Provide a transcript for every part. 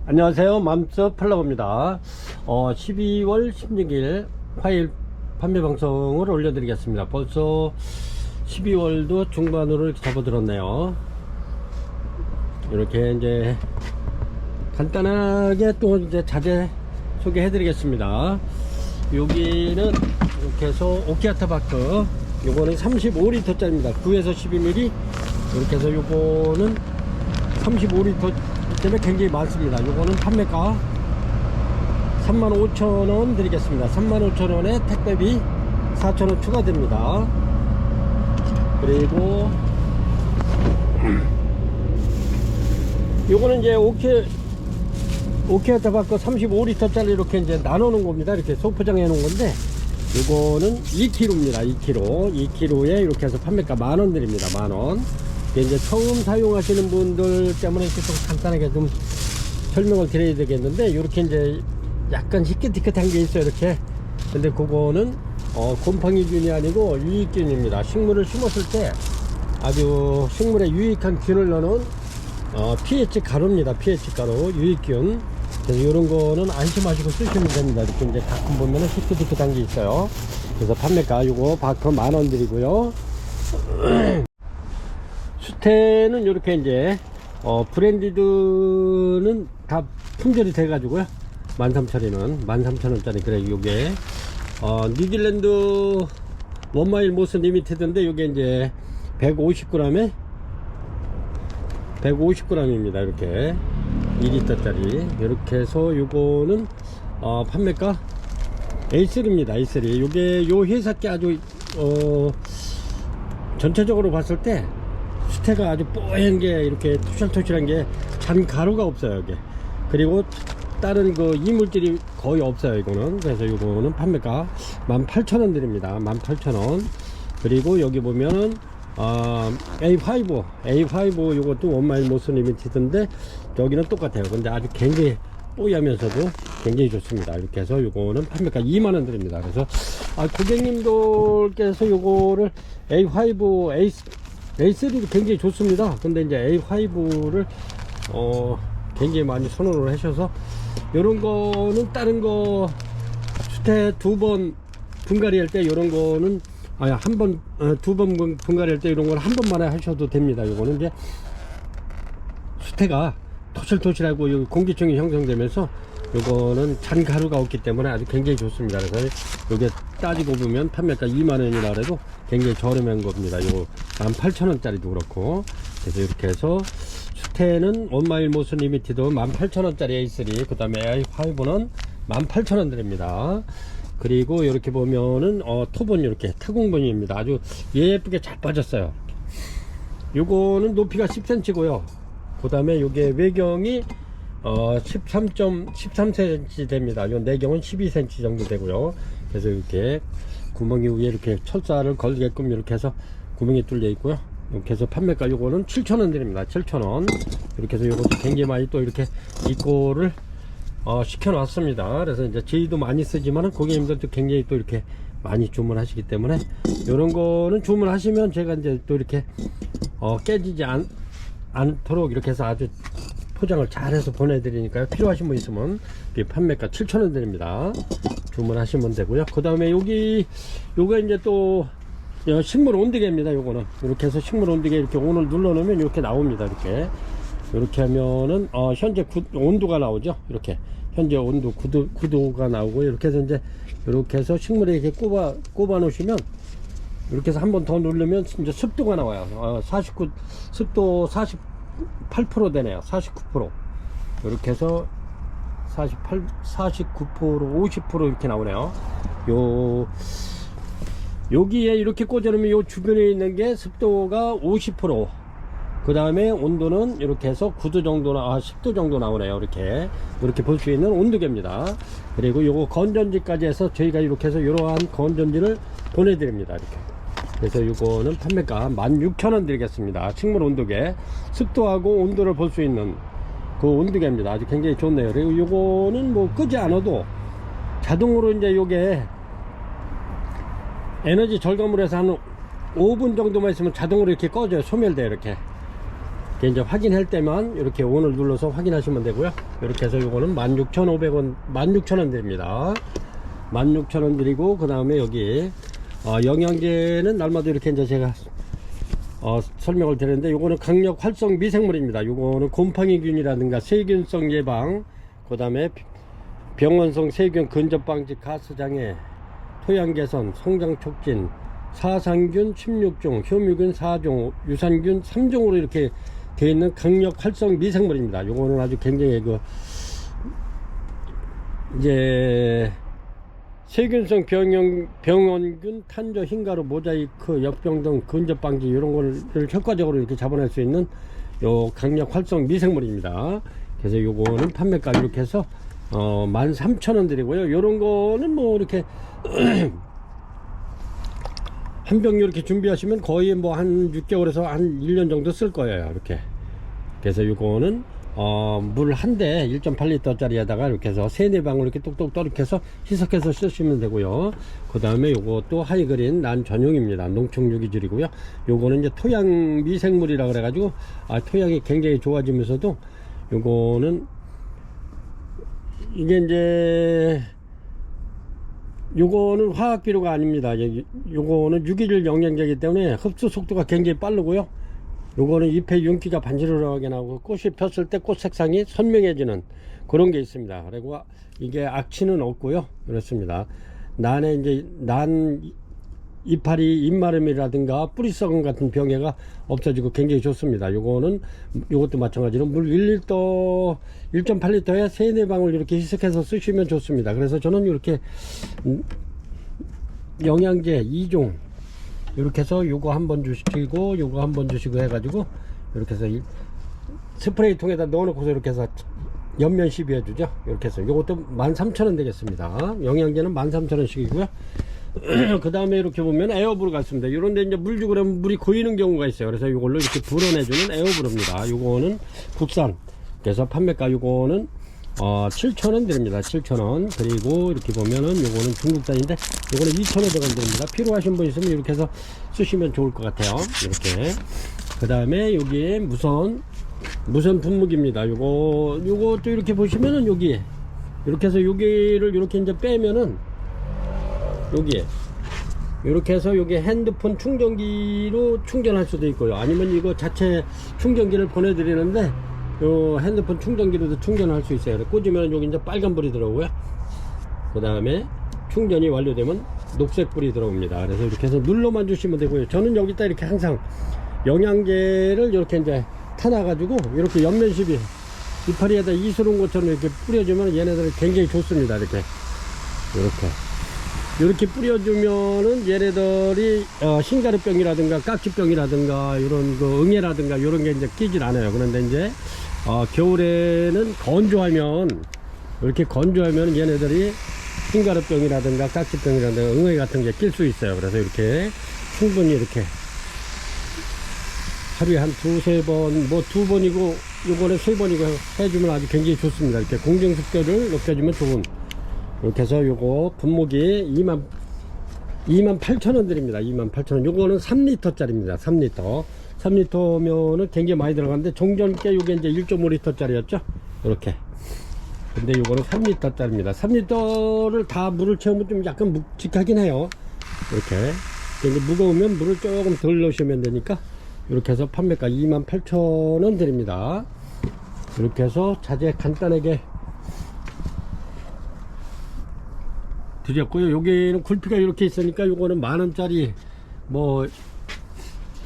안녕하세요. 맘스 플러그입니다. 12월 16일 화요일 판매 방송을 올려드리겠습니다. 벌써 12월도 중반으로 이렇게 접어들었네요. 이렇게 이제 간단하게 또 이제 자재 소개해드리겠습니다. 여기는 이렇게 해서 오키아타바크, 요거는 35L 짜리입니다. 9에서 12mm. 이렇게 해서 요거는 35L 때문에 굉장히 많습니다. 요거는 판매가 35,000원 드리겠습니다. 35,000원에 택배비 4,000원 추가됩니다. 그리고 요거는 이제 오키아타바크 35L 짜리 이렇게 이제 나눠 놓은 겁니다. 이렇게 소포장해 놓은 건데, 요거는 2kg입니다. 2kg에 이렇게 해서 판매가 만원 드립니다. 만원. 이제 처음 사용하시는 분들 때문에 이렇게 좀 간단하게 좀 설명을 드려야 되겠는데, 이렇게 이제 약간 희끗희끗한 게 있어요. 이렇게. 근데 그거는 곰팡이균이 아니고 유익균입니다. 식물을 심었을 때 아주 식물에 유익한 균을 넣는 pH 가루입니다. pH 가루, 유익균. 그래서 이런 거는 안심하시고 쓰시면 됩니다. 이렇게 이제 가끔 보면은 희끗희끗한 게 있어요. 그래서 판매가 요거 바크 만원 드리고요. 수태는 이렇게 이제 브랜디드는 다 품절이 돼 가지고요. 13,000원짜리는 13,000원짜리. 그래, 요게 뉴질랜드 원마일 모스 리미티드인데, 요게 이제 150g에 150g입니다. 이렇게 2리터짜리. 이렇게 해서 요거는 판매가 A3입니다. A3. 요게 요 회사께 아주 전체적으로 봤을 때 수태가 아주 뽀얀 게, 이렇게 토실토실한 게 잔 가루가 없어요. 이게. 그리고 다른 그 이물질이 거의 없어요. 이거는. 그래서 요거는 판매가 18,000원 드립니다. 18,000원. 그리고 여기 보면은 A5 요것도 원마일 모스 리미티드인데, 여기는 똑같아요. 근데 아주 굉장히 뽀얗면서도 굉장히 좋습니다. 이렇게 해서 요거는 판매가 2만원 드립니다. 그래서 고객님들께서 요거를 A5, A3도 굉장히 좋습니다. 근데 이제 A5를 굉장히 많이 선호를 하셔서, 요런 거는 다른 거 수태 2번 분갈이 할 때 요런 거는 한 번, 2번 분갈이 할 때 이런 걸 한 번만에 하셔도 됩니다. 요거는 이제 수태가 토실토실하고 여기 공기층이 형성되면서 요거는 잔 가루가 없기 때문에 아주 굉장히 좋습니다. 그래서 요게 따지고 보면 판매가 2만원이라 해도 굉장히 저렴한 겁니다. 요거 18,000원짜리도 그렇고. 그래서 이렇게 해서 수태는 원마일 모스 리미티드 18,000원짜리 A3, 그 다음에 A5는 18,000원 드립니다. 그리고 이렇게 보면은 토본, 이렇게 타공본입니다. 아주 예쁘게 잘 빠졌어요. 요거는 높이가 10cm고요. 그 다음에 요게 외경이 13cm 됩니다. 요 내경은 12cm 정도 되고요. 그래서 이렇게 구멍이 위에 이렇게 철사를 걸게끔 이렇게 해서 구멍이 뚫려 있고요. 이렇게 해서 판매가 요거는 7,000원 드립니다. 7,000원. 이렇게 해서 요것도 굉장히 많이 또 이렇게 입고를 시켜 놨습니다. 그래서 이제 저희도 많이 쓰지만은 고객님들도 굉장히 또 이렇게 많이 주문하시기 때문에, 요런 거는 주문하시면 제가 이제 또 이렇게 깨지지 않도록 이렇게 해서 아주 포장을 잘해서 보내드리니까요. 필요하신 분 있으면 판매가 7,000원 드립니다. 주문하시면 되고요. 그 다음에 요거 이제 또 식물 온도계입니다. 요거는 이렇게 해서 식물 온도계 이렇게 온을 눌러 놓으면 이렇게 나옵니다. 이렇게 하면은 현재 온도가 나오죠. 이렇게 현재 온도 9도가 나오고, 이렇게 해서 이제 이렇게 해서 식물에 이렇게 꼽아 놓으시면, 이렇게 해서 한 번 더 누르면 이제 습도가 나와요. 습도 48% 되네요. 49%. 이렇게 해서 49%, 50% 이렇게 나오네요. 여기에 이렇게 꽂아놓으면 요 주변에 있는 게 습도가 50%. 그 다음에 온도는 이렇게 해서 9도 정도나 10도 정도 나오네요. 이렇게 볼 수 있는 온도계입니다. 그리고 요거 건전지까지 해서 저희가 이렇게 해서 이러한 건전지를 보내드립니다. 이렇게. 그래서 이거는 판매가 16,000원 드리겠습니다. 식물 온도계, 습도하고 온도를 볼 수 있는 그 온도계입니다. 아주 굉장히 좋네요. 그리고 이거는 뭐 끄지 않아도 자동으로 이제 요게 에너지 절감을 해서 한 5분 정도만 있으면 자동으로 이렇게 꺼져요. 소멸돼요. 이렇게 이제 확인할 때만 이렇게 ON을 눌러서 확인하시면 되고요. 이렇게 해서 요거는 16,500원, 16,000원 드립니다. 16,000원 드리고, 그 다음에 여기 영양제는 날마다 이렇게 이제 제가 설명을 드렸는데, 요거는 강력 활성 미생물입니다. 요거는 곰팡이균이라든가 세균성 예방, 그 다음에 병원성 세균 근접 방지, 가스장애, 토양 개선, 성장 촉진, 사상균 16종, 효미균 4종, 유산균 3종으로 이렇게 되어 있는 강력 활성 미생물입니다. 요거는 아주 굉장히 이제 세균성 병원균, 탄저, 흰가루, 모자이크, 역병 등 근접 방지 이런 거를 효과적으로 이렇게 잡아낼 수 있는 요 강력 활성 미생물입니다. 그래서 요거는 판매가 이렇게 해서 13,000원 드리고요. 요런 거는 뭐 이렇게 한 병 이렇게 준비하시면 거의 뭐 한 6개월에서 한 1년 정도 쓸 거예요. 이렇게. 그래서 요거는 물 한 대 1.8리터 짜리에다가 이렇게 해서 3-4방울 이렇게 똑똑 떠르켜서 희석해서 쓰시면 되고요. 그 다음에 요것도 하이그린 난 전용입니다. 농축 유기질이고요. 요거는 이제 토양 미생물이라 그래가지고 토양이 굉장히 좋아지면서도 요거는 이게 이제 요거는 화학 비료가 아닙니다. 요거는 유기질 영양제이기 때문에 흡수 속도가 굉장히 빠르고요. 요거는 잎의 윤기가 반지르르하게 나오고 꽃이 폈을 때 꽃 색상이 선명해지는 그런 게 있습니다. 그리고 이게 악취는 없고요. 그렇습니다. 난에 이제 난 이파리 잎마름이라든가 뿌리썩음 같은 병해가 없어지고 굉장히 좋습니다. 요것도 마찬가지로 물 1리터 1.8리터에 3-4방울 이렇게 희석해서 쓰시면 좋습니다. 그래서 저는 이렇게 영양제 2종 이렇게 해서 요거 한번 주시고 요거 한번 주시고 해가지고 이렇게 해서 스프레이 통에다 넣어놓고서 이렇게 해서 옆면 시비해 주죠. 이렇게 해서 요것도 13,000원 되겠습니다. 영양제는 13,000원씩이고요. 그 다음에 이렇게 보면 에어브로 같습니다. 요런데 이제 물 주고 그러면 물이 고이는 경우가 있어요. 그래서 요걸로 이렇게 불어내주는 에어브로입니다. 요거는 국산. 그래서 판매가 요거는 7,000원 드립니다. 7,000원. 그리고 이렇게 보면은 요거는 중국산인데 요거는 2,500원 드립니다. 필요하신 분 있으면 이렇게 해서 쓰시면 좋을 것 같아요. 이렇게. 그 다음에 여기에 무선 분무기입니다. 요것도 이렇게 보시면은 여기 이렇게 해서 여기를 이렇게 이제 빼면은 여기에 이렇게 해서 여기 핸드폰 충전기로 충전할 수도 있고요. 아니면 이거 자체 충전기를 보내드리는데 요 핸드폰 충전기로도 충전할 수 있어요. 꽂으면 여기 이제 빨간불이 들어오고요. 그 다음에 충전이 완료되면 녹색불이 들어옵니다. 그래서 이렇게 해서 눌러만 주시면 되고요. 저는 여기다 이렇게 항상 영양제를 이렇게 이제 타놔가지고 이렇게 옆면 시비 이파리에다 이스러운 것처럼 이렇게 뿌려주면 얘네들이 굉장히 좋습니다. 이렇게 뿌려주면은 얘네들이 흰가루병이라든가 깍지병이라든가 이런 그 응애라든가 이런 게 이제 끼질 않아요. 그런데 이제 겨울에는 이렇게 건조하면 얘네들이 흰가루병이라든가 깍지병이라든가 응애 같은 게 낄 수 있어요. 그래서 이렇게 충분히 이렇게 하루에 한 2-3번, 뭐 2번이고 요번에 3번이고 해주면 아주 굉장히 좋습니다. 이렇게 공정습도를 높여주면 좋은. 이렇게 해서 요거 분무기 28,000원 드립니다. 28,000원. 요거는 3리터 짜리입니다. 3리터면은 굉장히 많이 들어가는데 종전께 요게 이제 1.5리터 짜리였죠. 이렇게. 근데 요거는 3리터 짜리입니다. 3리터를 다 물을 채우면 좀 약간 묵직하긴 해요. 이렇게. 근데 무거우면 물을 조금 덜 넣으시면 되니까 이렇게 해서 판매가 28,000원 드립니다. 이렇게 해서 자재 간단하게 드렸고요. 여기는 굴피가 이렇게 있으니까 요거는 만원짜리 뭐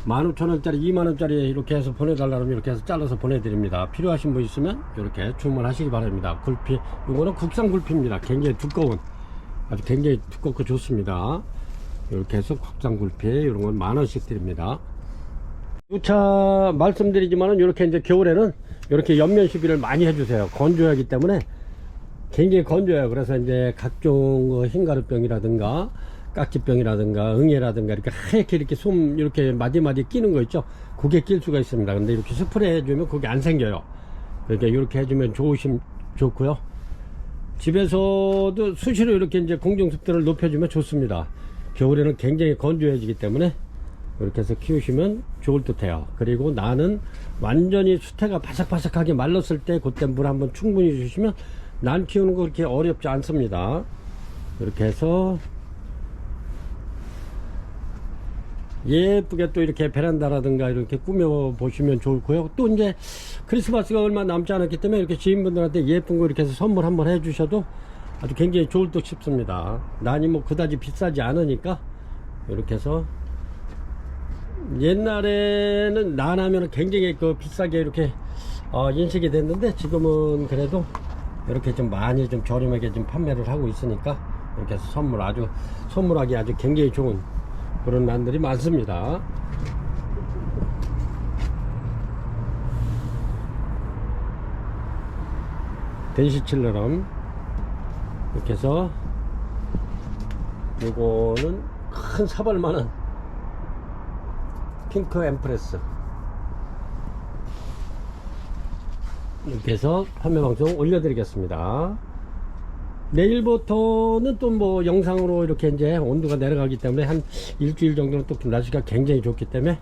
15,000원짜리 2만원짜리 이렇게 해서 보내달라면 이렇게 해서 잘라서 보내드립니다. 필요하신 분 있으면 이렇게 주문하시기 바랍니다. 굴피 요거는 국산 굴피입니다. 굉장히 두꺼운 아주 굉장히 두껍고 좋습니다. 이렇게 해서 국산 굴피 이런 건 만원씩 드립니다. 요차 말씀드리지만은 이렇게 이제 겨울에는 이렇게 옆면 시비를 많이 해주세요. 건조하기 때문에 굉장히 건조해요. 그래서 이제 각종 흰가루병이라든가 깍지병이라든가 응애라든가 이렇게 하얗게 이렇게 이렇게 마디마디 끼는 거 있죠. 그게 낄 수가 있습니다. 근데 이렇게 스프레이 해주면 그게 안 생겨요. 그러니까 이렇게 해주면 좋고요. 집에서도 수시로 이렇게 이제 공정습도를 높여주면 좋습니다. 겨울에는 굉장히 건조해지기 때문에 이렇게 해서 키우시면 좋을 듯 해요. 그리고 나는 완전히 수태가 바삭바삭하게 말랐을 때 그때 물 한번 충분히 주시면 난 키우는 거 그렇게 어렵지 않습니다. 이렇게 해서 예쁘게 또 이렇게 베란다라든가 이렇게 꾸며 보시면 좋고요. 또 이제 크리스마스가 얼마 남지 않았기 때문에 이렇게 지인분들한테 예쁜 거 이렇게 해서 선물 한번 해 주셔도 아주 굉장히 좋을 듯 싶습니다. 난이 뭐 그다지 비싸지 않으니까 이렇게 해서 옛날에는 난하면 굉장히 그 비싸게 이렇게 인식이 됐는데 지금은 그래도 이렇게 좀 많이 좀 저렴하게 좀 판매를 하고 있으니까 이렇게 해서 선물하기 아주 굉장히 좋은 그런 난들이 많습니다. 덴시칠러럼 이렇게 해서 요거는 큰 사발만한 핑크 엠프레스 이렇게 해서 판매 방송 올려드리겠습니다. 내일부터는 또 뭐 영상으로 이렇게 이제 온도가 내려가기 때문에 한 일주일 정도는 또 날씨가 굉장히 좋기 때문에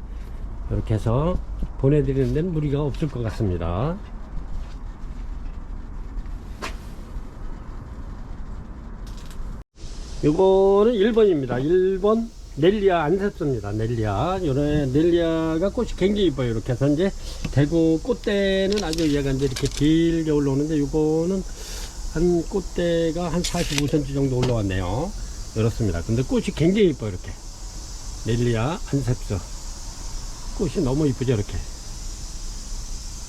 이렇게 해서 보내드리는 데는 무리가 없을 것 같습니다. 이거는 1번입니다. 1번 넬리아 안셉스입니다. 넬리아. 요런 넬리아가 꽃이 굉장히 이뻐요. 이렇게 해서 이제 대구 꽃대는 아주 얘가 이제 이렇게 길게 올라오는데 요거는 한 꽃대가 한 45cm 정도 올라왔네요. 이렇습니다. 근데 꽃이 굉장히 이뻐요. 이렇게 넬리아 안셉스 꽃이 너무 이쁘죠. 이렇게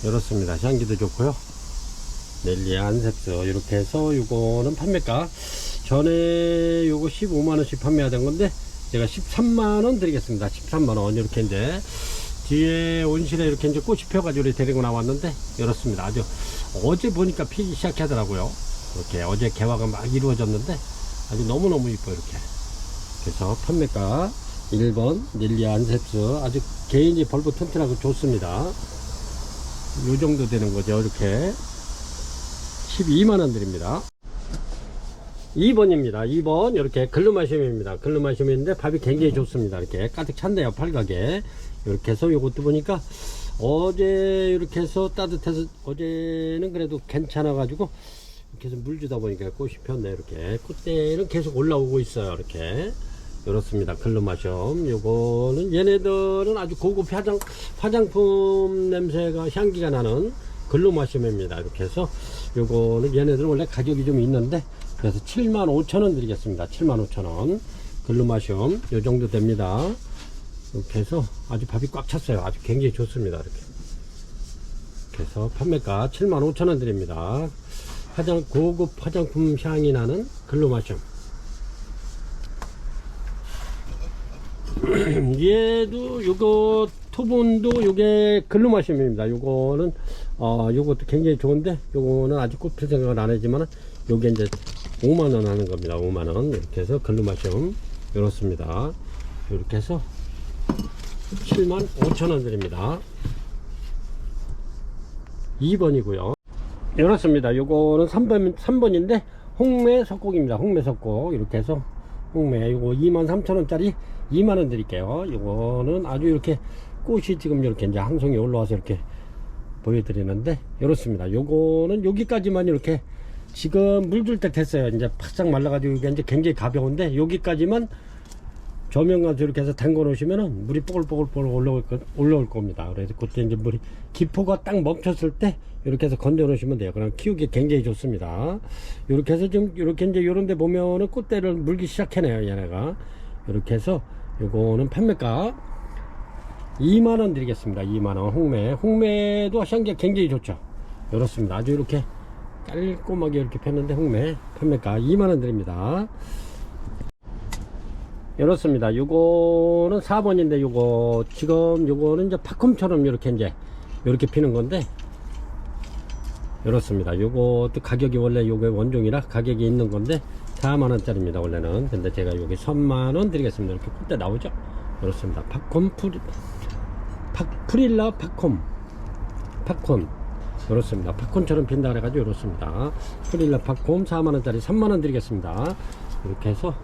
이렇습니다. 향기도 좋고요. 넬리아 안셉스 이렇게 해서 요거는 판매가 전에 요거 15만원씩 판매하던 건데 제가 13만원 드리겠습니다. 13만원 이렇게 이제 뒤에 온실에 이렇게 이제 꽃이 펴가지고 데리고 나왔는데 이렇습니다. 아주 어제 보니까 피기 시작하더라고요. 이렇게 어제 개화가 막 이루어졌는데 아주 너무너무 이뻐요. 이렇게 그래서 판매가 1번 넬리아 안셉스 아주 개인이 벌브 튼튼하고 좋습니다. 요 정도 되는 거죠. 이렇게 12만원 드립니다. 2번입니다. 2번 이렇게 글루마심입니다. 글루마심인데 밥이 굉장히 좋습니다. 이렇게 가득 찼네요. 팔각에 이렇게 해서 요것도 보니까 어제 이렇게 해서 따뜻해서 어제는 그래도 괜찮아 가지고 이렇게 해서 물 주다 보니까 꽃이 폈네. 이렇게 꽃대는 계속 올라오고 있어요. 이렇게 이렇습니다. 글루마심 요거는 얘네들은 아주 고급 화장품 냄새가 향기가 나는 글루마심입니다. 이렇게 해서 요거는 얘네들은 원래 가격이 좀 있는데 그래서 75,000원 드리겠습니다. 75,000원 글루마시움 요 정도 됩니다. 이렇게 해서 아주 밥이 꽉 찼어요. 아주 굉장히 좋습니다. 이렇게 해서 판매가 75,000원 드립니다. 고급 화장품 향이 나는 글루마시움 얘도 요거 토분도 요게 글루마시움입니다. 요거는 요것도 굉장히 좋은데 요거는 아직 꽃필 생각은 안 하지만 요게 이제 5만원 하는 겁니다. 5만원 이렇게 해서 글루마시움 이렇습니다. 이렇게 해서 75,000원 드립니다. 2번이고요 이렇습니다. 요거는 3번인데 홍매 석곡입니다. 홍매 석곡 이렇게 해서 홍매 요거 23,000원짜리 2만원 드릴게요. 요거는 아주 이렇게 꽃이 지금 이렇게 이제 한 송이 올라와서 이렇게 보여드리는데 이렇습니다. 요거는 여기까지만 이렇게 지금 물 줄 때 됐어요. 이제 바싹 말라가지고 이게 이제 굉장히 가벼운데 여기까지만 조명가서 이렇게 해서 담궈 놓으시면은 물이 뽀글뽀글 올라올 겁니다. 그래서 그때 이제 물이 기포가 딱 멈췄을 때 이렇게 해서 건져 놓으시면 돼요. 그럼 키우기 굉장히 좋습니다. 이렇게 해서 좀 이렇게 이제 요런데 보면은 꽃대를 물기 시작해네요. 얘네가 이렇게 해서 요거는 판매가 2만원 드리겠습니다. 2만원 홍매도 향기가 굉장히 좋죠. 이렇습니다. 아주 이렇게 깔끔하게 이렇게 폈는데 홍매 판매가 2만원 드립니다. 이렇습니다. 요거는 4번인데 요거 지금 요거는 이제 팝콘처럼 이렇게 이제 이렇게 피는 건데 이렇습니다. 요것도 가격이 원래 요게 원종이라 가격이 있는 건데 4만원짜리입니다. 원래는. 근데 제가 여기 3만원 드리겠습니다. 이렇게 꽃대 나오죠. 이렇습니다. 프릴라 팝콘 이렇습니다. 팝콘처럼 핀다 그래가지고 이렇습니다. 프릴라 팝콘 4만원짜리 3만원 드리겠습니다. 이렇게 해서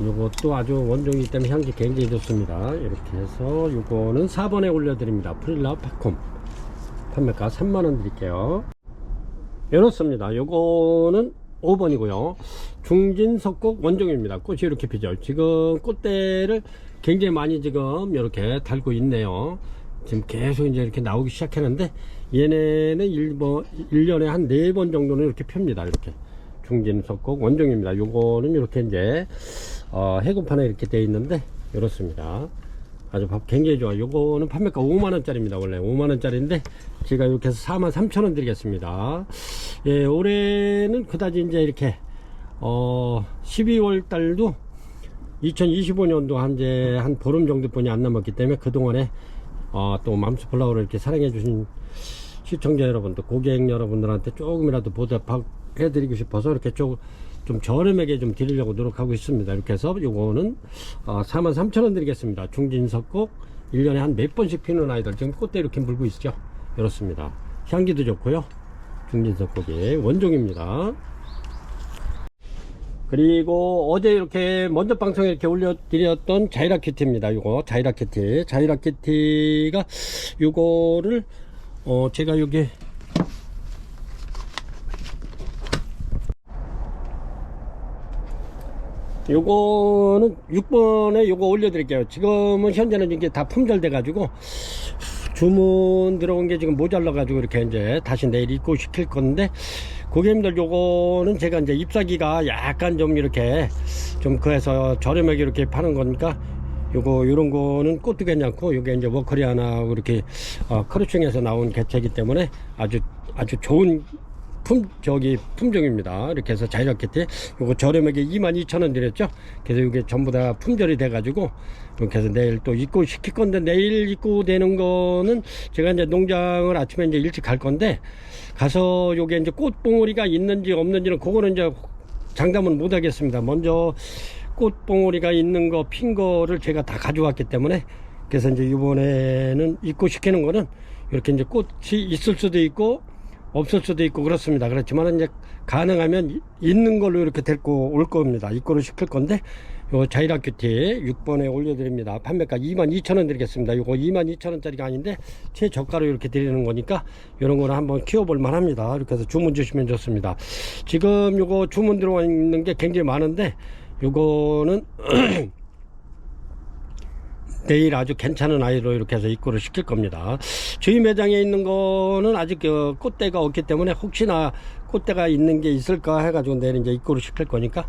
요것도 아주 원종이기 때문에 향기 굉장히 좋습니다. 이렇게 해서 요거는 4번에 올려드립니다. 프릴라 팝콘 판매가 3만원 드릴게요. 이렇습니다. 요거는 5번이고요 중진석곡 원종입니다. 꽃이 이렇게 피죠. 지금 꽃대를 굉장히 많이 지금 이렇게 달고 있네요. 지금 계속 이제 이렇게 나오기 시작했는데 얘네는 1년에 한 4번 정도는 이렇게 펴니다. 이렇게 중진석곡 원종입니다. 요거는 이렇게 이제 해군판에 이렇게 되어 있는데 이렇습니다. 아주 밥 굉장히 좋아. 요거는 판매가 5만원짜리입니다. 원래 5만원짜리인데 제가 이렇게 해서 43,000원 드리겠습니다. 예, 올해는 그다지 이제 이렇게 12월 달도 2025년도 한 보름 정도뿐이 안 남았기 때문에 그동안에 또 맘스플라워를 이렇게 사랑해 주신 시청자 여러분들, 고객 여러분들한테 조금이라도 보답해 드리고 싶어서 이렇게 좀 저렴하게 좀 드리려고 노력하고 있습니다. 이렇게 해서 요거는 43,000원 드리겠습니다. 중진석곡 1년에 한 몇 번씩 피는 아이들 지금 꽃대 이렇게 물고 있죠. 이렇습니다. 향기도 좋고요. 중진석곡이 원종입니다. 그리고 어제 이렇게 먼저 방송에 이렇게 올려드렸던 자이라키티입니다. 요거 자이라키티가 요거를 제가 여기 요거는 6번에 요거 올려드릴게요. 지금은 현재는 이게 다 품절돼 가지고 주문 들어온 게 지금 모자라 가지고 이렇게 이제 다시 내일 입고 시킬 건데, 고객님들 요거는 제가 이제 잎사귀가 약간 좀 이렇게 좀 그래서 저렴하게 이렇게 파는 거니까 요거 요런 거는 꽃도 괜찮고, 요게 이제 워커리아나 이렇게 크루칭에서 나온 개체이기 때문에 아주 좋은 품종입니다. 이렇게 해서 자이라키티 요거 저렴하게 22,000원 드렸죠. 그래서 이게 전부 다 품절이 돼 가지고 이렇게 해서 내일 또 입고 시킬 건데, 내일 입고 되는 거는 제가 이제 농장을 아침에 이제 일찍 갈 건데, 가서 요게 이제 꽃봉오리가 있는지 없는지는 그거는 이제 장담은 못 하겠습니다. 먼저 꽃봉오리가 있는 거 핀 거를 제가 다 가져왔기 때문에, 그래서 이제 이번에는 입고 시키는 거는 이렇게 이제 꽃이 있을 수도 있고 없을 수도 있고 그렇습니다. 그렇지만 이제 가능하면 있는 걸로 이렇게 데리고 올 겁니다. 이거로 시킬 건데, 요 자이라키티 6번에 올려드립니다. 판매가 22,000원 드리겠습니다. 요거 22,000원짜리가 아닌데 최저가로 이렇게 드리는 거니까 요런 거는 한번 키워볼 만합니다. 이렇게 해서 주문 주시면 좋습니다. 지금 요거 주문 들어와 있는 게 굉장히 많은데, 요거는 내일 아주 괜찮은 아이로 이렇게 해서 입고를 시킬 겁니다. 저희 매장에 있는 거는 아직 꽃대가 없기 때문에 혹시나 꽃대가 있는 게 있을까 해가지고 내일 이제 입고를 시킬 거니까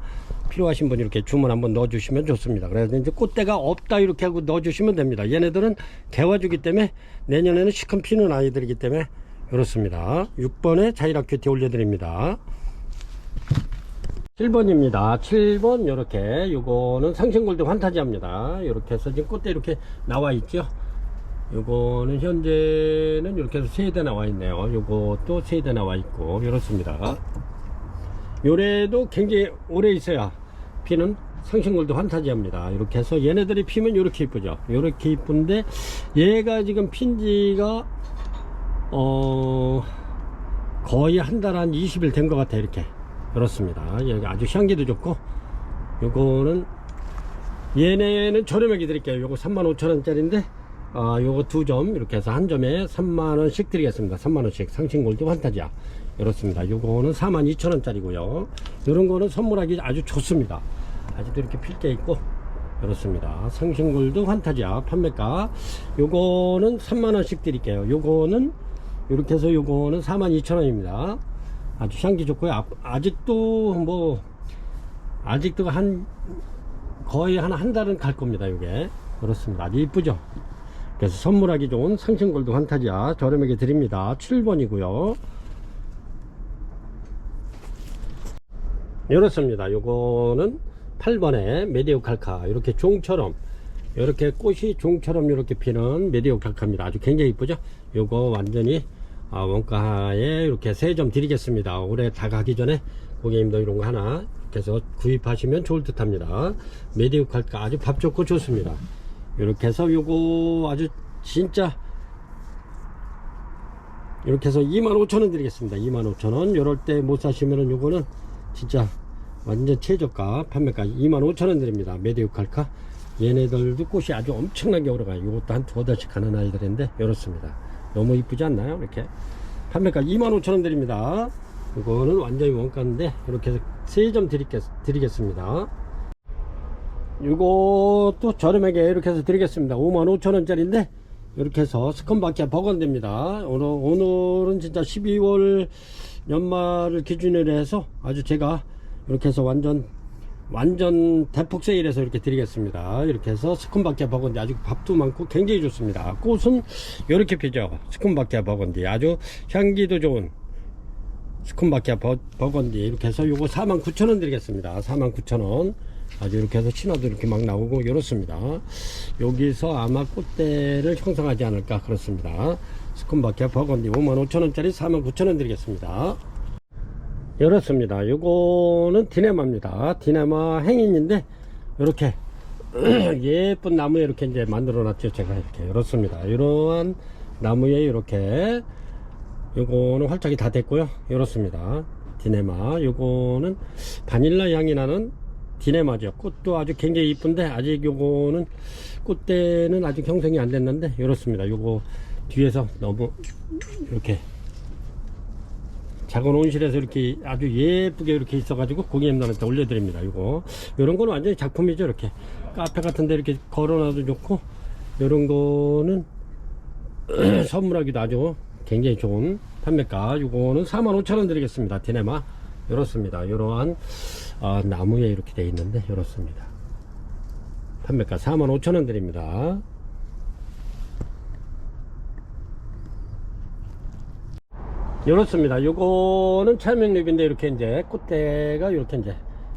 필요하신 분 이렇게 주문 한번 넣어주시면 좋습니다. 그래서 이제 꽃대가 없다 이렇게 하고 넣어주시면 됩니다. 얘네들은 개화주기 때문에 내년에는 시큰 피는 아이들이기 때문에 그렇습니다. 6번에 자이라키티 올려드립니다. 7번입니다. 7번 요렇게 요거는 상생골드 환타지합니다. 요렇게 해서 지금 꽃대 이렇게 나와 있죠. 요거는 현재는 이렇게 해서 3대 나와 있네요. 요것도 3대 나와 있고 이렇습니다. 요래도 굉장히 오래 있어야 피는 상생골드 환타지합니다. 이렇게 해서 얘네들이 피면 요렇게 이쁘죠. 요렇게 이쁜데 얘가 지금 핀지가 거의 한 달 한 20일 된 것 같아. 이렇게 그렇습니다. 여기 아주 향기도 좋고, 요거는 얘네는 저렴하게 드릴게요. 요거 35,000원짜리인데 요거 2점 이렇게 해서 한 점에 3만원씩 드리겠습니다. 3만원씩 상생골드 환타지아 이렇습니다. 요거는 42,000원짜리고요 요런 거는 선물하기 아주 좋습니다. 아직도 이렇게 필 게 있고 이렇습니다. 상생골드 환타지아 판매가 요거는 3만원씩 드릴게요. 요거는 이렇게 해서 요거는 42,000원입니다 아주 향기 좋고요. 아직도 거의 한 달은 갈 겁니다. 요게 그렇습니다. 아주 이쁘죠. 그래서 선물하기 좋은 상생골드 환타지아 저렴하게 드립니다. 7번이고요 이렇습니다. 요거는 8번에 메디오칼카, 이렇게 종처럼 이렇게 꽃이 종처럼 이렇게 피는 메디오칼카입니다. 아주 굉장히 이쁘죠. 요거 완전히 원가에 이렇게 3점 드리겠습니다. 올해 다 가기 전에 고객님도 이런 거 하나 이렇게 해서 구입하시면 좋을 듯 합니다. 메디오칼카 아주 밥 좋고 좋습니다. 이렇게 해서 요거 아주 진짜 이렇게 해서 25,000원 드리겠습니다. 25,000원. 요럴 때 못 사시면은 요거는 진짜 완전 최저가 판매가 25,000원 드립니다. 메디오칼카. 얘네들도 꽃이 아주 엄청나게 오래가요. 이것도 한 두어 달씩 가는 아이들인데 이렇습니다. 너무 이쁘지 않나요? 이렇게 판매가 25,000원 드립니다. 이거는 완전히 원가인데 이렇게 해서 3점 드리겠습니다. 이것도 저렴하게 이렇게 해서 드리겠습니다. 55,000원짜리인데 이렇게 해서 스콘바키아 버건디입니다. 오늘은 진짜 12월 연말을 기준으로 해서 아주 제가 이렇게 해서 완전 대폭 세일해서 이렇게 드리겠습니다. 이렇게 해서 스콘바키아 버건디 아주 밥도 많고 굉장히 좋습니다. 꽃은 이렇게 피죠. 스콘바키아 버건디 아주 향기도 좋은 스콘바키아 버건디. 이렇게 해서 요거 49,000원 드리겠습니다. 49,000원. 아주 이렇게 해서 신화도 이렇게 막 나오고 이렇습니다. 여기서 아마 꽃대를 형성하지 않을까 그렇습니다. 스콘바키아 버건디 55,000원짜리 49,000원 드리겠습니다. 이렇습니다. 요거는 디네마입니다. 디네마 행인인데 이렇게 예쁜 나무에 이렇게 이제 만들어 놨죠. 제가 이렇게 이렇습니다. 이러한 나무에 이렇게 요거는 활짝이 다 됐고요. 이렇습니다. 디네마. 요거는 바닐라 향이 나는 디네마죠. 꽃도 아주 굉장히 이쁜데 아직 요거는 꽃대는 아직 형성이 안 됐는데 이렇습니다. 요거 뒤에서 너무 이렇게 작은 온실에서 이렇게 아주 예쁘게 이렇게 있어가지고 고객님들한테 올려드립니다. 요런 거는 완전히 작품이죠. 이렇게 카페 같은데 이렇게 걸어놔도 좋고, 요런 거는 선물하기도 아주 굉장히 좋은 판매가. 요거는 45,000원 드리겠습니다. 디네마. 이렇습니다. 요러한 나무에 이렇게 되어 있는데 이렇습니다. 판매가 45,000원 드립니다. 이렇습니다. 요거는 차명립인데 이렇게 이제 꽃대가 이렇게 이제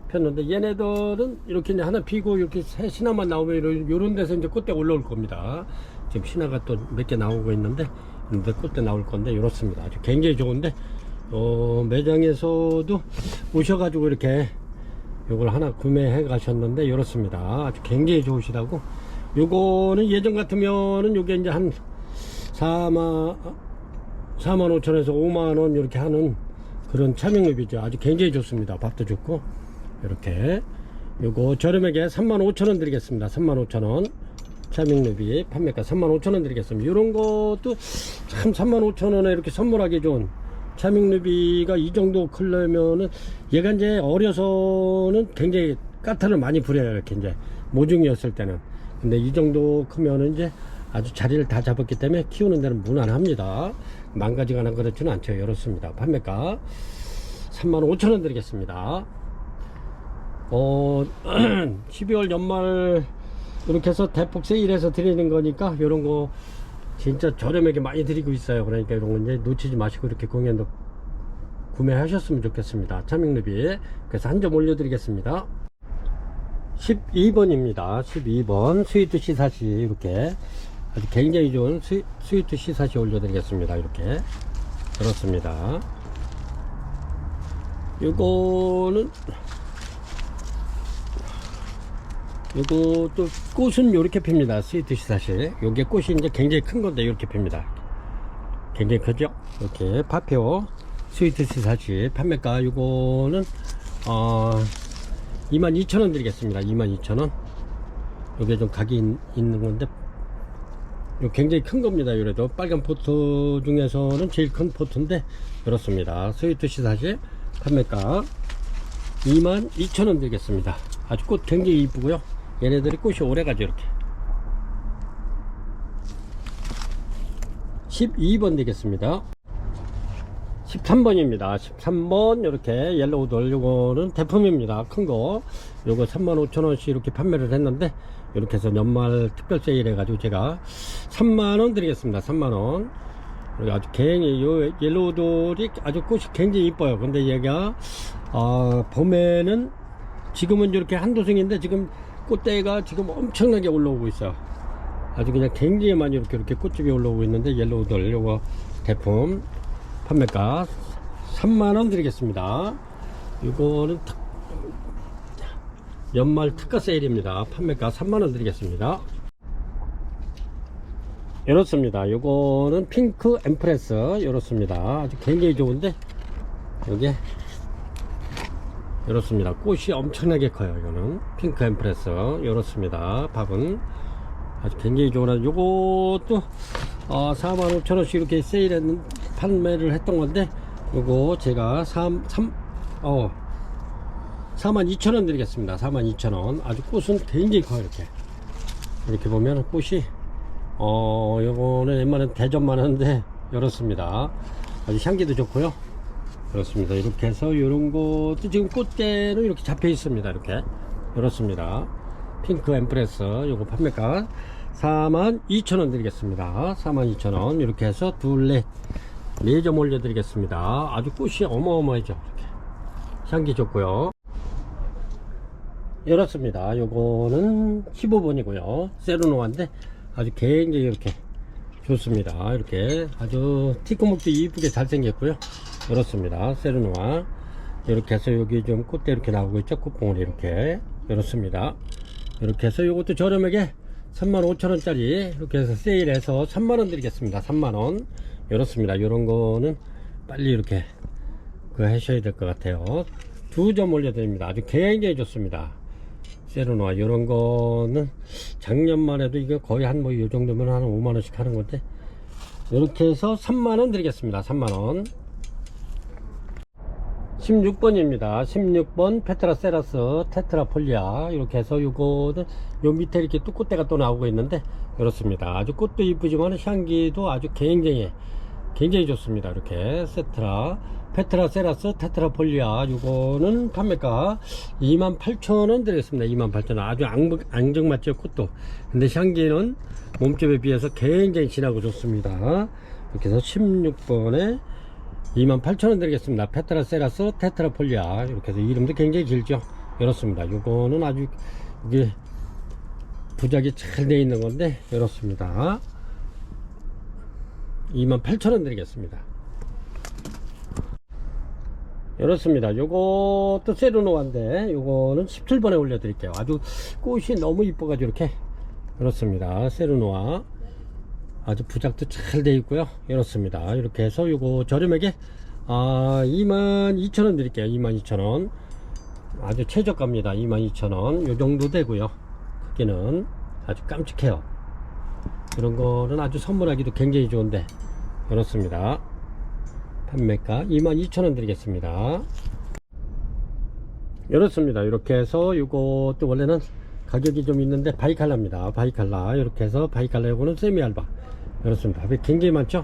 폈는데, 얘네들은 이렇게 이제 하나 피고 이렇게 새 신화만 나오면 요런 데서 이제 꽃대 올라올 겁니다. 지금 신화가 또 몇 개 나오고 있는데 꽃대 나올 건데 이렇습니다. 아주 굉장히 좋은데 매장에서도 오셔가지고 이렇게 요걸 하나 구매해 가셨는데 이렇습니다. 아주 굉장히 좋으시다고. 요거는 예전 같으면은 요게 이제 한 45,000원에서 5만원 이렇게 하는 그런 차명립이죠. 아주 굉장히 좋습니다. 밥도 좋고. 이렇게 요거 저렴하게 35,000원 드리겠습니다. 35,000원 차명립이 판매가 35,000원 드리겠습니다. 요런 것도 참 35,000원에 이렇게 선물하기 좋은 차명립이가 이 정도 크려면은, 얘가 이제 어려서는 굉장히 까탈을 많이 부려요. 이렇게 이제 모종이었을 때는. 근데 이 정도 크면은 이제 아주 자리를 다 잡았기 때문에 키우는 데는 무난합니다. 망가지거나 그렇지는 않죠. 이렇습니다. 판매가 35,000원 드리겠습니다. 12월 연말 이렇게 해서 대폭 세일해서 드리는 거니까 요런 거 진짜 저렴하게 많이 드리고 있어요. 그러니까 이런 거 이제 놓치지 마시고 이렇게 공연도 구매하셨으면 좋겠습니다. 차명립이. 그래서 한 점 올려드리겠습니다. 12번입니다. 12번 스위트 시사시. 이렇게 아주 굉장히 좋은 스위트 시사시 올려드리겠습니다. 이렇게 그렇습니다. 요거는 요것도 꽃은 요렇게 핍니다. 스위트 시사시. 요게 꽃이 이제 굉장히 큰 건데 요렇게 핍니다. 굉장히 크죠? 이렇게 파페오 스위트 시사시. 판매가 요거는 22,000원 드리겠습니다. 22,000원. 요게 좀 각이 있는 건데 요 굉장히 큰 겁니다. 요래도 빨간 포트 중에서는 제일 큰 포트인데 그렇습니다. 스위트 시사시 판매가 22,000원 드리겠습니다. 아주 꽃 굉장히 이쁘고요. 얘네들이 꽃이 오래가죠. 이렇게 12번 되겠습니다. 13번입니다. 13번 이렇게 옐로우돌. 요거는 대품입니다. 큰거. 요거 35,000원씩 이렇게 판매를 했는데 이렇게 해서 연말 특별 세일 해가지고 제가 3만원 드리겠습니다. 3만원. 아주 굉장히 요 옐로우돌이 아주 꽃이 굉장히 이뻐요. 근데 얘가 봄에는 지금은 이렇게 한도승인데 지금 꽃대가 지금 엄청나게 올라오고 있어요. 아주 그냥 굉장히 많이 이렇게 꽃집이 올라오고 있는데, 옐로우돌 요거 대품 판매가 3만원 드리겠습니다. 이거는 연말 특가 세일입니다. 판매가 3만원 드리겠습니다. 이렇습니다. 요거는 핑크 엠프레스. 이렇습니다. 아주 굉장히 좋은데 요게 이렇습니다. 꽃이 엄청나게 커요. 이거는 핑크 엠프레스 이렇습니다. 밥은 아주 굉장히 좋은, 요것도 45,000원씩 이렇게 세일했는 판매를 했던 건데, 요거 제가 42,000원 드리겠습니다. 42,000원. 아주 꽃은 굉장히 커요. 이렇게 보면 꽃이 요거는 웬만한 대접만 하는데 이렇습니다. 아주 향기도 좋고요. 그렇습니다. 이렇게 해서 요런 것도 지금 꽃대는 이렇게 잡혀 있습니다. 이렇게 이렇습니다. 핑크 엠프레스 요거 판매가 42,000원 드리겠습니다. 42,000원. 이렇게 해서 둘레 4점 올려 드리겠습니다. 아주 꽃이 어마어마하죠. 이렇게 향기 좋고요. 이렇습니다. 요거는 15번이고요 세르노아인데 아주 굉장히 이렇게 좋습니다. 이렇게 아주 티크목도 이쁘게 잘 생겼고요. 이렇습니다. 세르노아. 이렇게 해서 여기 좀 꽃대 이렇게 나오고 있죠. 꽃봉오리 이렇게. 이렇습니다. 이렇게 해서 요것도 저렴하게 35,000원짜리 이렇게 해서 세일해서 3만원 드리겠습니다. 3만원. 이렇습니다. 요런 거는 빨리 이렇게 하셔야 될 것 같아요. 2점 올려드립니다. 아주 굉장히 좋습니다. 세르노아 요런 거는 작년만 해도 이거 거의 한 요 정도면 한 5만원씩 하는 건데, 이렇게 해서 3만원 드리겠습니다. 3만원. 16번입니다. 16번 페트라세라스 테트라폴리아. 이렇게 해서 요거는 요 밑에 이렇게 또 꽃대가 또 나오고 있는데, 그렇습니다. 아주 꽃도 이쁘지만 향기도 아주 굉장히 좋습니다. 이렇게 페트라세라스 테트라폴리아. 요거는 판매가 28,000원 드리겠습니다. 28,000원. 아주 앙증맞죠 꽃도. 근데 향기는 몸집에 비해서 굉장히 진하고 좋습니다. 이렇게 해서 16번에 28,000원 드리겠습니다. 페트라세라스 테트라폴리아. 이렇게 해서 이름도 굉장히 길죠. 이렇습니다. 요거는 아주 이게 부작이 잘 되어 있는 건데, 이렇습니다. 28,000원 드리겠습니다. 이렇습니다. 요것도 세르노아인데 요거는 17번에 올려 드릴게요. 아주 꽃이 너무 이뻐가지고 이렇게. 이렇습니다. 세르노아. 아주 부작도 잘 되어 있고요. 이렇습니다. 이렇게 해서 요거 저렴하게 22,000원 드릴게요. 22,000원. 아주 최저가입니다. 22,000원 요 정도 되고요. 크기는 아주 깜찍해요. 이런 거는 아주 선물하기도 굉장히 좋은데, 그렇습니다. 판매가 22,000원 드리겠습니다. 이렇습니다. 이렇게 해서 이것도 원래는 가격이 좀 있는데 바이칼라입니다. 바이칼라. 이렇게 해서 바이칼라 요거는 세미알바. 이렇습니다. 굉장히 많죠.